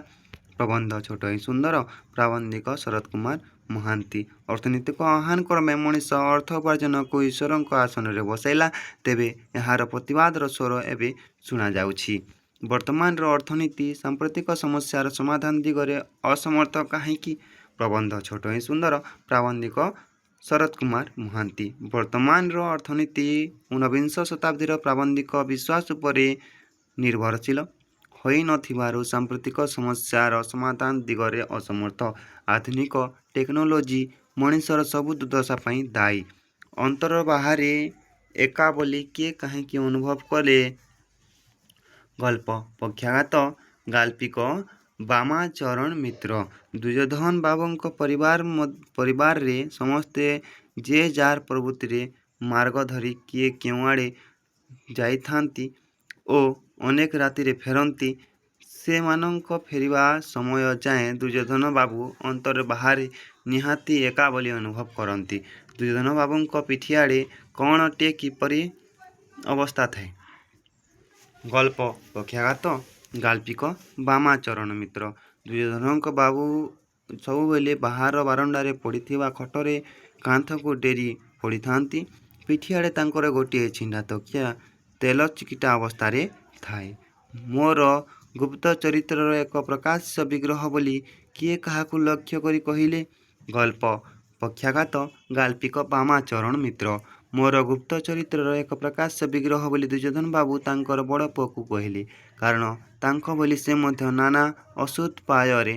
A: ପ୍ରବନ୍ଧ ଛୋଟ ହିଁ ସୁନ୍ଦର, ପ୍ରାବନ୍ଧିକ ଶରତ କୁମାର ମହାନ୍ତି। ଅର୍ଥନୈତିକ ଆହ୍ୱାନ କ୍ରମେ ମଣିଷ ଅର୍ଥ ଉପାର୍ଜନକୁ ଈଶ୍ୱରଙ୍କ ଆସନରେ ବସାଇଲା। ତେବେ ଏହାର ପ୍ରତିବାଦର ସ୍ୱର ଏବେ ଶୁଣାଯାଉଛି। ବର୍ତ୍ତମାନର ଅର୍ଥନୀତି ସାମ୍ପ୍ରତିକ ସମସ୍ୟାର ସମାଧାନ ଦିଗରେ ଅସମର୍ଥ କାହିଁକି? ପ୍ରବନ୍ଧ ଛୋଟ ହିଁ ସୁନ୍ଦର, ପ୍ରାବନ୍ଧିକ ଶରତ କୁମାର ମହାନ୍ତି। ବର୍ତ୍ତମାନର ଅର୍ଥନୀତି ଊନବିଂଶ ଶତାବ୍ଦୀର ପ୍ରାରମ୍ଭିକ ବିଶ୍ୱାସ ଉପରେ ନିର୍ଭରଶୀଳ ହୋଇନଥିବାରୁ ସାମ୍ପ୍ରତିକ ସମସ୍ୟାର ସମାଧାନ ଦିଗରେ ଅସମର୍ଥ। ଆଧୁନିକ ଟେକ୍ନୋଲୋଜି ମଣିଷର ସବୁ ଦୁର୍ଦ୍ଦଶା ପାଇଁ ଦାୟୀ। ଅନ୍ତର ବାହାରେ ଏକା ବୋଲି କିଏ କାହିଁକି ଅନୁଭବ କଲେ? ଗଳ୍ପ ପକ୍ଷାଘାତ ଗାଳ୍ପିକ ବାମାଚରଣ ମିତ୍ର। ଦୁର୍ଯ୍ୟୋଧନ ବାବୁଙ୍କ ପରିବାରରେ ସମସ୍ତେ ଯେ ଯାର ପ୍ରବୃତ୍ତିରେ ମାର୍ଗ ଧରି କିଏ କେଉଁଆଡ଼େ ଯାଇଥାନ୍ତି ଓ ଅନେକ ରାତିରେ ଫେରନ୍ତି। ସେମାନଙ୍କ ଫେରିବା ସମୟ ଯାଏଁ ଦୁର୍ଯ୍ୟୋଧନ ବାବୁ ଅନ୍ତର ବାହାରେ ନିହାତି ଏକା ବୋଲି ଅନୁଭବ କରନ୍ତି। ଦୁର୍ଯ୍ୟୋଧନ ବାବୁଙ୍କ ପିଠିଆଡ଼େ କ'ଣଟିଏ କିପରି ଅବସ୍ଥା ଥାଏ? ଗଳ୍ପ ପକ୍ଷାଘାତ ଗାଳ୍ପିକ ବାମାଚରଣ ମିତ୍ର। ଦୁର୍ଯ୍ୟୋଧନଙ୍କ ବାବୁ ସବୁବେଳେ ବାହାର ବାରଣ୍ଡାରେ ପଡ଼ିଥିବା ଖଟରେ କାନ୍ଥକୁ ଡେରି ପଡ଼ିଥାନ୍ତି। ପିଠିଆଡ଼େ ତାଙ୍କର ଗୋଟିଏ ଛିଣ୍ଡା ତକିଆ ତେଲ ଚିକିଟା ଅବସ୍ଥାରେ ଥାଏ। ମୋର ଗୁପ୍ତ ଚରିତ୍ରର ଏକ ପ୍ରକାଶ୍ୟ ବିଗ୍ରହ ବୋଲି କିଏ କାହାକୁ ଲକ୍ଷ୍ୟ କରି କହିଲେ? ଗଳ୍ପ ପକ୍ଷାଘାତ ଗାଳ୍ପିକ ବାମାଚରଣ ମିତ୍ର। ମୋର ଗୁପ୍ତ ଚରିତ୍ରର ଏକ ପ୍ରକାଶ୍ୟ ବିଗ୍ରହ ବୋଲି ଦୁର୍ଯ୍ୟୋଧନ ବାବୁ ତାଙ୍କର ବଡ଼ ପୁଅକୁ କହିଲେ। କାରଣ ତାଙ୍କ ଭଳି ସେ ମଧ୍ୟ ନାନା ଅସଦୁପାୟରେ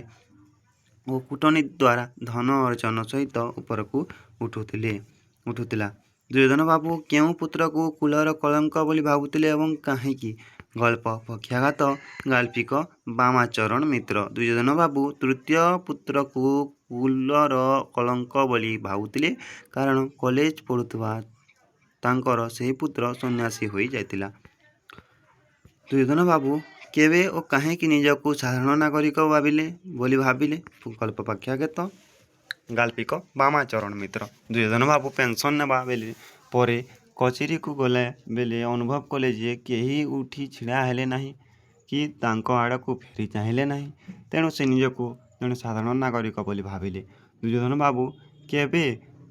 A: ଓ କୂଟନୀତି ଦ୍ୱାରା ଧନ ଅର୍ଜନ ସହିତ ଉପରକୁ ଉଠୁଥିଲା। ଦୁର୍ଯ୍ୟୋଧନ ବାବୁ କେଉଁ ପୁତ୍ରକୁ କୁଳର କଳଙ୍କ ବୋଲି ଭାବୁଥିଲେ ଏବଂ କାହିଁକି? ଗଳ୍ପ ପକ୍ଷାଘାତ ଗାଳ୍ପିକ ବାମାଚରଣ ମିତ୍ର। ଦୁର୍ଯ୍ୟୋଧନ ବାବୁ ତୃତୀୟ ପୁତ୍ରକୁ କୁଲର କଳଙ୍କ ବୋଲି ଭାବୁଥିଲେ କାରଣ କଲେଜ ପଢ଼ୁଥିବା ତାଙ୍କର ସେହି ପୁତ୍ର ସନ୍ନ୍ୟାସୀ ହୋଇ ଯାଇଥିଲା। ଦୁର୍ଯ୍ୟୋଧନ ବାବୁ କେବେ ଓ କାହିଁକି ନିଜକୁ ସାଧାରଣ ନାଗରିକ ବୋଲି ଭାବିଲେ? ଗଳ୍ପ ପକ୍ଷାଘାତ ଗାଳ୍ପିକ ବାମାଚରଣ ମିତ୍ର। ଦୁର୍ଯ୍ୟୋଧନ ବାବୁ ପେନ୍ସନ୍ ନେବା ପରେ କଚେରୀକୁ ଗଲା ବେଳେ ଅନୁଭବ କଲେ ଯେ କେହି ଉଠି ଛିଡ଼ା ହେଲେ ନାହିଁ କି ତାଙ୍କ ଆଡ଼କୁ ଫେରି ଚାହିଁଲେ ନାହିଁ। ତେଣୁ ସେ ନିଜକୁ ଜଣେ ସାଧାରଣ ନାଗରିକ ବୋଲି ଭାବିଲେ। ଦୁର୍ଯ୍ୟୋଧନ ବାବୁ କେବେ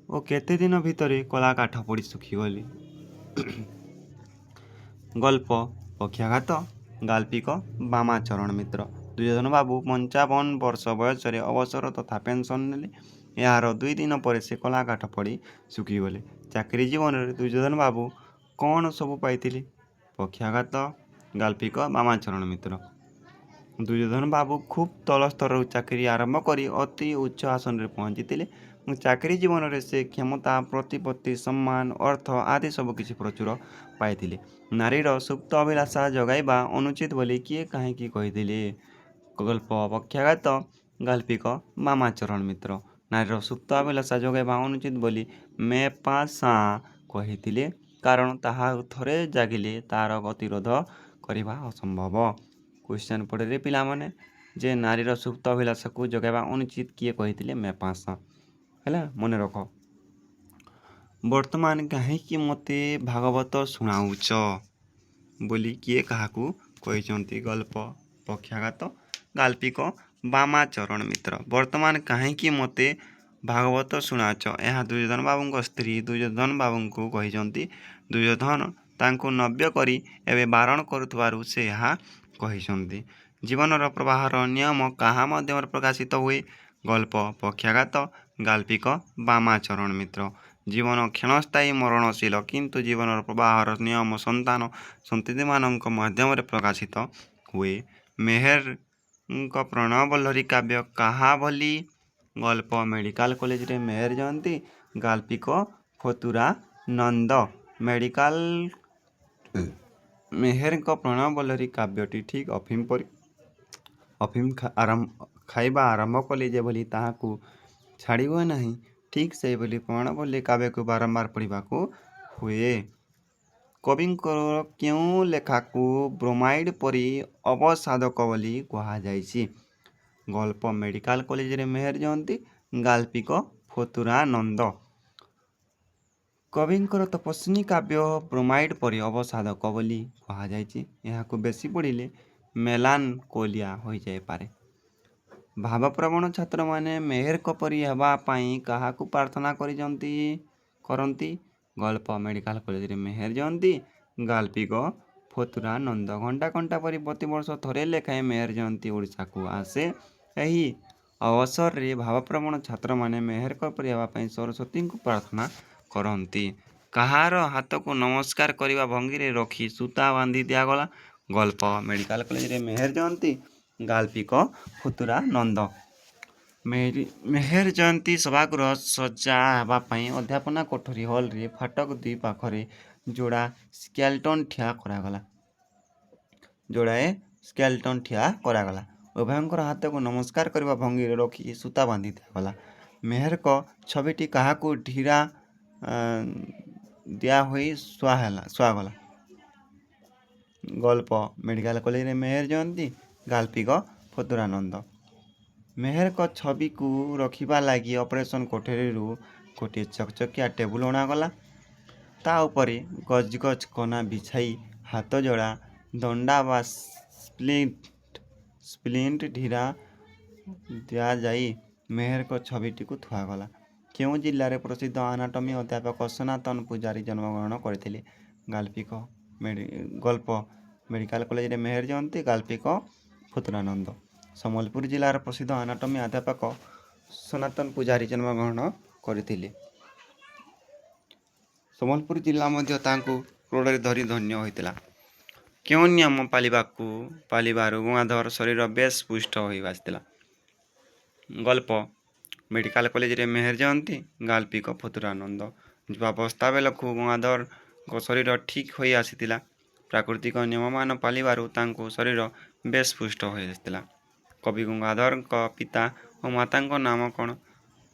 A: ଓ କେତେ ଦିନ ଭିତରେ କଳା କାଠ ପଡ଼ି ଶୁଖିଗଲେ? ଗଳ୍ପ ପକ୍ଷାଘାତ ଗାଳ୍ପିକ ବାମାଚରଣ ମିତ୍ର। ଦୁର୍ଯ୍ୟୋଧନ ବାବୁ 55 ବର୍ଷ ବୟସରେ ଅବସର ତଥା ପେନ୍ସନ୍ ନେଲେ। ଏହାର 2 ଦିନ ପରେ ସେ କଳା କାଠ ପଡ଼ି ଶୁଖିଗଲେ। ଚାକିରି ଜୀବନରେ ଦୁର୍ଯ୍ୟୋଧନ ବାବୁ କ'ଣ ସବୁ ପାଇଥିଲେ? ପକ୍ଷାଘାତ ଗାଳ୍ପିକ ବାମାଚରଣ ମିତ୍ର। ଦୁର୍ଯ୍ୟୋଧନ ବାବୁ ଖୁବ୍ ତଳ ସ୍ତରରୁ ଚାକିରି ଆରମ୍ଭ କରି ଅତି ଉଚ୍ଚ ଆସନରେ ପହଞ୍ଚିଥିଲେ ଏବଂ ଚାକିରି ଜୀବନରେ ସେ କ୍ଷମତା, ପ୍ରତିପତ୍ତି, ସମ୍ମାନ, ଅର୍ଥ ଆଦି ସବୁକିଛି ପ୍ରଚୁର ପାଇଥିଲେ। ନାରୀର ସୁପ୍ତ ଅଭିଳାଷା ଜଗାଇବା ଅନୁଚିତ ବୋଲି କିଏ କାହିଁକି କହିଥିଲେ? ଗଳ୍ପ ପକ୍ଷାଘାତ ଗାଳ୍ପିକ ବାମାଚରଣ ମିତ୍ର। ନାରୀର ସୁପ୍ତ ଅଭିଳାଷା ଜଗାଇବା ଅନୁଚିତ ବୋଲି ମେପାସାଁ କହିଥିଲେ କାରଣ ତାହା ଥରେ ଜାଗିଲେ ତା'ର ଗତିରୋଧ କରିବା ଅସମ୍ଭବ। କ୍ୱେଶ୍ଚନ୍ ପଢ଼ିଲେ ପିଲାମାନେ ଯେ ନାରୀର ସୁପ୍ତ ଅଭିଳାଷାକୁ ଜଗାଇବା ଅନୁଚିତ କିଏ କହିଥିଲେ? ମେପାସାଁ। ହେଲା, ମନେ ରଖ। ବର୍ତ୍ତମାନ କାହିଁକି ମୋତେ ଭାଗବତ ଶୁଣାଉଛ ବୋଲି କିଏ କାହାକୁ କହିଛନ୍ତି? ଗଳ୍ପ ପକ୍ଷାଘାତ ଗାଳ୍ପିକ ବାମାଚରଣ ମିତ୍ର। ବର୍ତ୍ତମାନ କାହିଁକି ମୋତେ ଭାଗବତ ଶୁଣାଉଛ? ଏହା ଦୁର୍ଯ୍ୟୋଧନ ବାବୁଙ୍କ ସ୍ତ୍ରୀ ଦୁର୍ଯ୍ୟୋଧନ ବାବୁଙ୍କୁ କହିଛନ୍ତି। ଦୁର୍ଯ୍ୟୋଧନ ତାଙ୍କୁ ନବ୍ୟ କରି ଏବେ ବାରଣ କରୁଥିବାରୁ ସେ ଏହା କହିଛନ୍ତି। ଜୀବନର ପ୍ରବାହର ନିୟମ କାହା ମାଧ୍ୟମରେ ପ୍ରକାଶିତ ହୁଏ? ଗଳ୍ପ ପକ୍ଷାଘାତ ଗାଳ୍ପିକ ବାମାଚରଣ ମିତ୍ର। ଜୀବନ କ୍ଷଣସ୍ଥାୟୀ ମରଣଶୀଳ କିନ୍ତୁ ଜୀବନର ପ୍ରବାହର ନିୟମ ସନ୍ତାନ ସନ୍ତତିମାନଙ୍କ ମାଧ୍ୟମରେ ପ୍ରକାଶିତ ହୁଏ। ମେହେରଙ୍କ ପ୍ରାଣବଲ୍ଲରୀ କାବ୍ୟ କାହା ଭଳି? ଗଳ୍ପ ମେଡ଼ିକାଲ କଲେଜରେ ମେହେର ଜୟନ୍ତୀ ଗାଳ୍ପିକ ଫତୁରା ନନ୍ଦ। ମେହେରଙ୍କ ପ୍ରାଣବଲ୍ଲରୀ କାବ୍ୟଟି ଠିକ୍ ଅଫିମ ପରି। ଅଫିମ ଖାଇବା ଆରମ୍ଭ କଲେ ଯେଭଳି ତାହାକୁ ଛାଡ଼ି ହୁଏ ନାହିଁ, ଠିକ୍ ସେହିଭଳି ପ୍ରାଣବଲ୍ଲରୀ କାବ୍ୟକୁ ବାରମ୍ବାର ପଢ଼ିବାକୁ ହୁଏ। କବିଙ୍କର କେଉଁ ଲେଖାକୁ ବ୍ରୋମାଇଡ଼ ପରି ଅବସାଦକ ବୋଲି କୁହାଯାଇଛି? ଗଳ୍ପ ମେଡ଼ିକାଲ କଲେଜରେ ମେହେର ଜୟନ୍ତୀ ଗାଳ୍ପିକ ଫତୁରା ନନ୍ଦ। କବିଙ୍କର ତପସ୍ୱିନୀ କାବ୍ୟ ବ୍ରୋମାଇଡ଼ ପରି ଅବସାଦକ ବୋଲି କୁହାଯାଇଛି। ଏହାକୁ ବେଶୀ ପଢ଼ିଲେ ମେଲାନକୋଲିଆ ହୋଇଯାଇପାରେ। ଭାବପ୍ରବଣ ଛାତ୍ରମାନେ ମେହେରଙ୍କ ପରି ହେବା ପାଇଁ କାହାକୁ ପ୍ରାର୍ଥନା କରନ୍ତି? ଗଳ୍ପ ମେଡ଼ିକାଲ କଲେଜରେ ମେହେର ଜୟନ୍ତୀ ଗାଳ୍ପିକ ଫତୁରା ନନ୍ଦ। ଘଣ୍ଟା ଘଣ୍ଟା ପରି ପ୍ରତିବର୍ଷ ଥରେ ଲେଖାଏଁ ମେହେର ଜୟନ୍ତୀ ଓଡ଼ିଶାକୁ ଆସେ। ଏହି ଅବସରରେ ଭାବପ୍ରବଣ ଛାତ୍ରମାନେ ମେହେରଙ୍କ ପରି ହେବା ପାଇଁ ସରସ୍ୱତୀଙ୍କୁ ପ୍ରାର୍ଥନା କରନ୍ତି। କାହାର ହାତକୁ ନମସ୍କାର କରିବା ଭଙ୍ଗୀରେ ରଖି ସୂତା ବାନ୍ଧି ଦିଆଗଲା? ଗଳ୍ପ ମେଡ଼ିକାଲ କଲେଜରେ ମେହେର ଜୟନ୍ତୀ ଗାଳ୍ପିକ ଫତୁରା ନନ୍ଦ। ମେହେର ଜୟନ୍ତୀ ସଭାଗୃହ ସଜା ହେବା ପାଇଁ ଅଧ୍ୟାପନା କୋଠରୀ ହଲରେ ଫାଟକ ଦୁଇ ପାଖରେ ଯୋଡ଼ାଏ ସ୍କେଲଟନ୍ ଠିଆ କରାଗଲା। ଉଭୟଙ୍କର ହାତକୁ ନମସ୍କାର କରିବା ଭଙ୍ଗୀରେ ରଖି ସୂତା ବାନ୍ଧି ଦିଆଗଲା। ମେହେରଙ୍କ ଛବିଟି କାହାକୁ ଦିଆହୋଇ ଶୁଆଗଲା? ଗଳ୍ପ ମେଡ଼ିକାଲ କଲେଜରେ ମେହେର ଜୟନ୍ତୀ ଗାଳ୍ପିକ ଫତୁରା ନନ୍ଦ। ମେହେରଙ୍କ ଛବିକୁ ରଖିବା ଲାଗି ଅପରେସନ କୋଠରୀରୁ ଗୋଟିଏ ଚକଚକିଆ ଟେବୁଲ ଅଣାଗଲା। ତା ଉପରେ ଗଜ ଗଜ କନା ବିଛାଇ ହାତଯୋଡ଼ା ଦଣ୍ଡା ବା ସ୍ପ୍ଲିଣ୍ଟ ଢିରା ଦିଆଯାଇ ମେହେରଙ୍କ ଛବିଟିକୁ ଥୁଆଗଲା। କେଉଁ ଜିଲ୍ଲାରେ ପ୍ରସିଦ୍ଧ ଆନାଟମି ଅଧ୍ୟାପକ ସନାତନ ପୂଜାରୀ ଜନ୍ମଗ୍ରହଣ କରିଥିଲେ? ଗଳ୍ପ ମେଡ଼ିକାଲ କଲେଜରେ ମେହେର ଜୟନ୍ତୀ ଗାଳ୍ପିକ ଫତୁରା ନନ୍ଦ। ସମ୍ବଲପୁର ଜିଲ୍ଲାର ପ୍ରସିଦ୍ଧ ଆନାଟମି ଅଧ୍ୟାପକ ସନାତନ ପୂଜାରୀ ଜନ୍ମଗ୍ରହଣ କରିଥିଲେ। ସମ୍ବଲପୁର ଜିଲ୍ଲା ମଧ୍ୟ ତାଙ୍କୁ କୋଳରେ ଧରି ଧନ୍ୟ ହୋଇଥିଲା। କେଉଁ ନିୟମ ପାଳିବାରୁ ଗଙ୍ଗାଧର ଶରୀର ବେଶ ପୁଷ୍ଟ ହୋଇ ଆସିଥିଲା? ଗଳ୍ପ ମେଡ଼ିକାଲ କଲେଜରେ ମେହେର ଜୟନ୍ତୀ ଗାଳ୍ପିକ ଫତୁରାନନ୍ଦ। ଯୁବାବସ୍ଥା ବେଳକୁ ଗଙ୍ଗାଧରଙ୍କ ଶରୀର ଠିକ୍ ହୋଇ ଆସିଥିଲା। ପ୍ରାକୃତିକ ନିୟମମାନ ପାଳିବାରୁ ତାଙ୍କ ଶରୀର ବେଶ ପୁଷ୍ଟ ହୋଇ ଆସିଥିଲା। କବି ଗଙ୍ଗାଧରଙ୍କ ପିତା ଓ ମାତାଙ୍କ ନାମ କ'ଣ?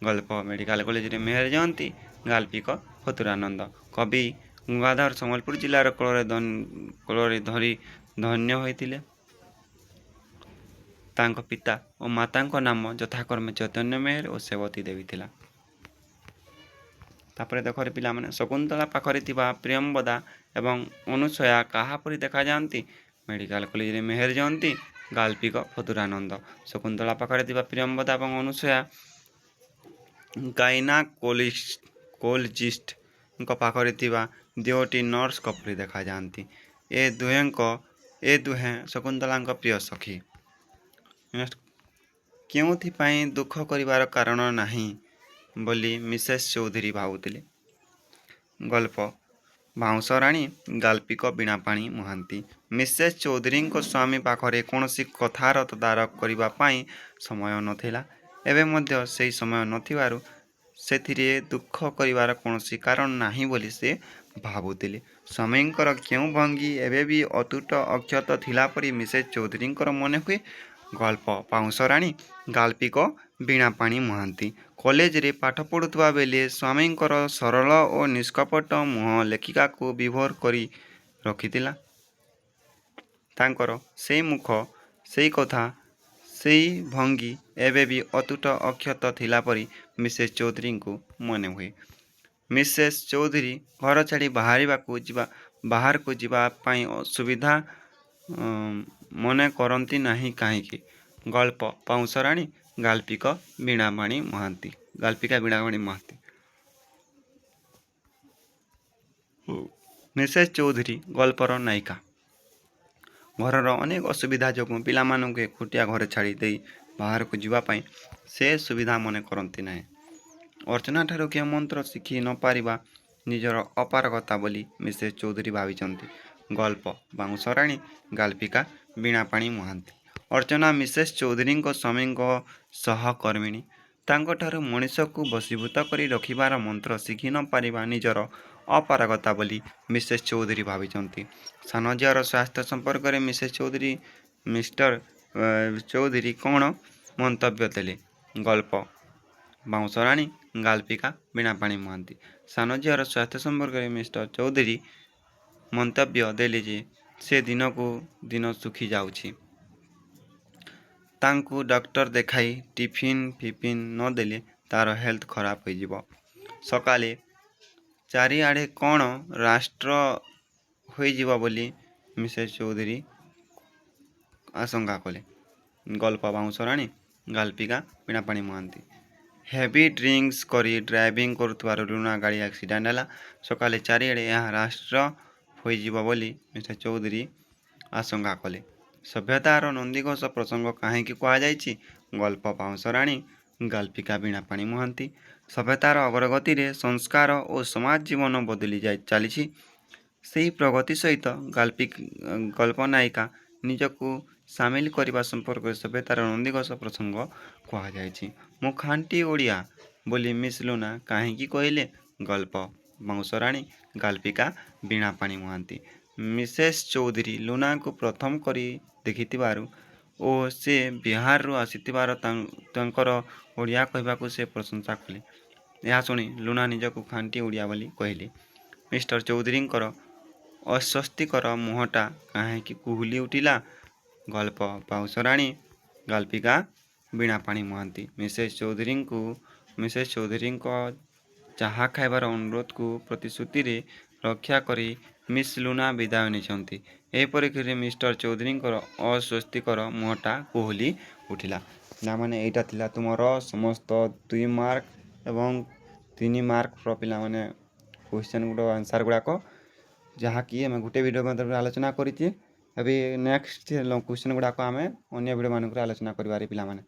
A: ଗଳ୍ପ ମେଡ଼ିକାଲ କଲେଜରେ ମେହେର ଜୟନ୍ତୀ ଗାଳ୍ପିକ ଫତୁରାନନ୍ଦ। କବି ଗଙ୍ଗାଧର ସମ୍ବଲପୁର ଜିଲ୍ଲାର କୋଳରେ ଧରି ଧନ୍ୟ ହୋଇଥିଲେ। ତାଙ୍କ ପିତା ଓ ମାତାଙ୍କ ନାମ ଯଥାକ୍ରମେ ଚୈତନ୍ୟ ମେହେର ଓ ସେବତୀ ଦେବୀ ଥିଲା। ତାପରେ ଦେଖରେ ପିଲାମାନେ, ଶକୁନ୍ତଳା ପାଖରେ ଥିବା ପ୍ରିୟମ୍ବଦା ଏବଂ ଅନୁସୟା କାହା ପରି ଦେଖାଯାଆନ୍ତି? ମେଡ଼ିକାଲ କଲେଜରେ ମେହେର ଜୟନ୍ତୀ ଗାଳ୍ପିକ ଫତୁରାନନ୍ଦ। ଶକୁନ୍ତଳା ପାଖରେ ଥିବା ପ୍ରିୟମ୍ବଦା ଏବଂ ଅନୁସୟା ଗାଇନାକୋଲୋଜିଷ୍ଟଙ୍କ ପାଖରେ ଥିବା ଦିଓଟି ନର୍ସଙ୍କ ପରି ଦେଖାଯାଆନ୍ତି। ଏ ଦୁହେଁ ଶକୁନ୍ତଳାଙ୍କ ପ୍ରିୟ ସଖୀ। କେଉଁଥିପାଇଁ ଦୁଃଖ କରିବାର କାରଣ ନାହିଁ ବୋଲି ମିସେସ୍ ଚୌଧୁରୀ ଭାବୁଥିଲେ? ଗଳ୍ପ ବାଉଁଶରାଣୀ ଗାଳ୍ପିକ ବୀଣାପାଣି ମହାନ୍ତି। ମିସେସ୍ ଚୌଧୁରୀଙ୍କ ସ୍ୱାମୀ ପାଖରେ କୌଣସି କଥାର ତଦାରଖ କରିବା ପାଇଁ ସମୟ ନଥିଲା। ଏବେ ମଧ୍ୟ ସେହି ସମୟ ନଥିବାରୁ ସେଥିରେ ଦୁଃଖ କରିବାର କୌଣସି କାରଣ ନାହିଁ ବୋଲି ସେ ଭାବୁଥିଲେ। ସ୍ୱାମୀଙ୍କର କେଉଁ ଭଙ୍ଗୀ ଏବେ ବି ଅତୁଟ ଅକ୍ଷତ ଥିଲା ପରି ମିସେସ୍ ଚୌଧୁରୀଙ୍କର ମନେ ହୁଏ? ଗଳ୍ପ ବାଉଁଶରାଣୀ ଗାଳ୍ପିକ ବୀଣାପାଣି ମହାନ୍ତି କଲେଜରେ ପାଠ ପଢ଼ୁଥିବା ବେଳେ ସ୍ୱାମୀଙ୍କର ସରଳ ଓ ନିଷ୍କପଟ ମୁହଁ ଲେଖିକାକୁ ବିଭୋର କରି ରଖିଥିଲା। ତାଙ୍କର ସେଇ ମୁଖ, ସେଇ କଥା, ସେଇ ଭଙ୍ଗୀ ଏବେ ବି ଅତୁଟ ଅକ୍ଷତ ଥିଲା ପରି ମିସେସ୍ ଚୌଧୁରୀଙ୍କୁ ମନେ ହୁଏ। ମିସେସ୍ ଚୌଧୁରୀ ଘର ଛାଡ଼ି ବାହାରକୁ ଯିବା ପାଇଁ ଅସୁବିଧା ମନେ କରନ୍ତି ନାହିଁ କାହିଁକି? ଗଳ୍ପ ବାଉଁଶରାଣୀ ଗାଳ୍ପିକା ବୀଣାପାଣି ମହାନ୍ତି। ମିସେସ୍ ଚୌଧୁରୀ ଗଳ୍ପର ନାୟିକା। ଘରର ଅନେକ ଅସୁବିଧା ଯୋଗୁଁ ପିଲାମାନଙ୍କୁ ଏକୁଟିଆ ଘରେ ଛାଡ଼ି ଦେଇ ବାହାରକୁ ଯିବା ପାଇଁ ସେ ସୁବିଧା ମନେ କରନ୍ତି ନାହିଁ। ଅର୍ଚ୍ଚନାଠାରୁ କେଉଁ ମନ୍ତ୍ର ଶିଖି ନ ପାରିବା ନିଜର ଅପାରଗତା ବୋଲି ମିସେସ୍ ଚୌଧୁରୀ ଭାବିଛନ୍ତି। ଗଳ୍ପ ବାଉଁଶରାଣୀ ଗାଳ୍ପିକା ବୀଣାପାଣି ମହାନ୍ତି। ଅର୍ଚ୍ଚନା ମିସେସ୍ ଚୌଧୁରୀଙ୍କ ସ୍ୱାମୀଙ୍କ ସହକର୍ମିଣୀ। ତାଙ୍କଠାରୁ ମଣିଷକୁ ବଶୀଭୂତ କରି ରଖିବାର ମନ୍ତ୍ର ଶିଖି ନ ପାରିବା ନିଜର ଅପାରଗତା ବୋଲି ମିସେସ୍ ଚୌଧୁରୀ ଭାବିଛନ୍ତି। ସାନ ଝିଅର ସ୍ୱାସ୍ଥ୍ୟ ସମ୍ପର୍କରେ ମିଷ୍ଟର ଚୌଧୁରୀ କ'ଣ ମନ୍ତବ୍ୟ ଦେଲେ? ଗଳ୍ପ ବାଉଁଶରାଣୀ ଗାଳ୍ପିକା ବୀଣାପାଣି ମହାନ୍ତି। ସାନ ଝିଅର ସ୍ୱାସ୍ଥ୍ୟ ସମ୍ପର୍କରେ ମିଷ୍ଟର ଚୌଧୁରୀ ମନ୍ତବ୍ୟ ଦେଲେ ଯେ ସେ ଦିନକୁ ଦିନ ଶୁଖି ଯାଉଛି। ତାଙ୍କୁ ଡକ୍ଟର ଦେଖାଇ ଟିଫିନ୍ ନ ଦେଲେ ତା'ର ହେଲ୍ଥ ଖରାପ ହୋଇଯିବ। ସକାଳେ ଚାରିଆଡ଼େ କ'ଣ ରାଷ୍ଟ୍ର ହୋଇଯିବ ବୋଲି ମିସେସ୍ ଚୌଧୁରୀ ଆଶଙ୍କା କଲେ। ଗଳ୍ପ ବାଉଁଶରାଣୀ ଗାଳ୍ପିକା ବୀଣାପାଣି ମହାନ୍ତି। ହେଭି ଡ୍ରିଙ୍କସ୍ କରି ଡ୍ରାଇଭିଂ କରୁଥିବାରୁ ଲୁନା ଗାଡ଼ି ଆକ୍ସିଡେଣ୍ଟ ହେଲା। ସକାଳେ ଚାରିଆଡ଼େ ଏହା ରାଷ୍ଟ୍ର ହୋଇଯିବ ବୋଲି ମିସେସ୍ ଚୌଧୁରୀ ଆଶଙ୍କା କଲେ। ସଭ୍ୟତାର ନନ୍ଦିଘୋଷ ପ୍ରସଙ୍ଗ କାହିଁକି କୁହାଯାଇଛି? ଗଳ୍ପ ବାଉଁଶରାଣୀ ଗାଳ୍ପିକା ବୀଣାପାଣି ମହାନ୍ତି। ସଭ୍ୟତାର ଅଗ୍ରଗତିରେ ସଂସ୍କାର ଓ ସମାଜ ଜୀବନ ବଦଳି ଚାଲିଛି। ସେହି ପ୍ରଗତି ସହିତ ଗଳ୍ପନାୟିକା ନିଜକୁ ସାମିଲ କରିବା ସମ୍ପର୍କରେ ସଭ୍ୟତାର ନନ୍ଦିଘୋଷ ପ୍ରସଙ୍ଗ କୁହାଯାଇଛି। ମୁଁ ଖାଣ୍ଟି ଓଡ଼ିଆ ବୋଲି ମିସ୍ ଲୁନା କାହିଁକି କହିଲେ? ଗଳ୍ପ ବାଉଁଶରାଣୀ ଗାଳ୍ପିକା ବୀଣାପାଣି ମହାନ୍ତି। ମିସେସ୍ ଚୌଧୁରୀ ଲୁନାଙ୍କୁ ପ୍ରଥମ କରି ଦେଖିଥିବାରୁ ଓ ସେ ବିହାରରୁ ଆସିଥିବାରୁ ତାଙ୍କର ଓଡ଼ିଆ କହିବାକୁ ସେ ପ୍ରଶଂସା କଲେ। ଏହା ଶୁଣି ଲୁନା ନିଜକୁ ଖାଣ୍ଟି ଓଡ଼ିଆ ବୋଲି କହିଲେ। ମିଷ୍ଟର ଚୌଧୁରୀଙ୍କର ଅସ୍ୱସ୍ତିକର ମୁହଁଟା କାହିଁକି କୁହୁଲି ଉଠିଲା? ଗଳ୍ପ ବାଉଁଶରାଣୀ ଗାଳ୍ପିକା ବୀଣାପାଣି ମହାନ୍ତି। ମିସେସ୍ ଚୌଧୁରୀଙ୍କ ଚାହା ଖାଇବାର ଅନୁରୋଧକୁ ପ୍ରତିଶ୍ରୁତିରେ ରକ୍ଷା କରି ମିସ୍ ଲୁନା ବିଦାୟ ନେଇଛନ୍ତି। ଏହିପରିପ୍ରେକ୍ଷୀରେ ମିଷ୍ଟର ଚୌଧୁରୀଙ୍କର ଅସ୍ୱସ୍ତିକର ମୁହଁଟା କୁହୁଲି ଉଠିଲା। ପିଲାମାନେ, ଏଇଟା ଥିଲା ତୁମର ସମସ୍ତ 2 ମାର୍କ ଏବଂ 3 ମାର୍କର ପିଲାମାନେ କ୍ୱେଶ୍ଚନ୍ ଆନ୍ସାର୍ ଗୁଡ଼ାକ, ଯାହାକି ଆମେ ଗୋଟେ ଭିଡ଼ିଓ ମାଧ୍ୟମରେ ଆଲୋଚନା କରିଛେ। ଏବେ ନେକ୍ସଟ କ୍ୱେଶ୍ଚନ୍ ଗୁଡ଼ାକ ଆମେ ଅନ୍ୟ ଭିଡ଼ିଓ ମାନଙ୍କରେ ଆଲୋଚନା କରିବାରେ ପିଲାମାନେ।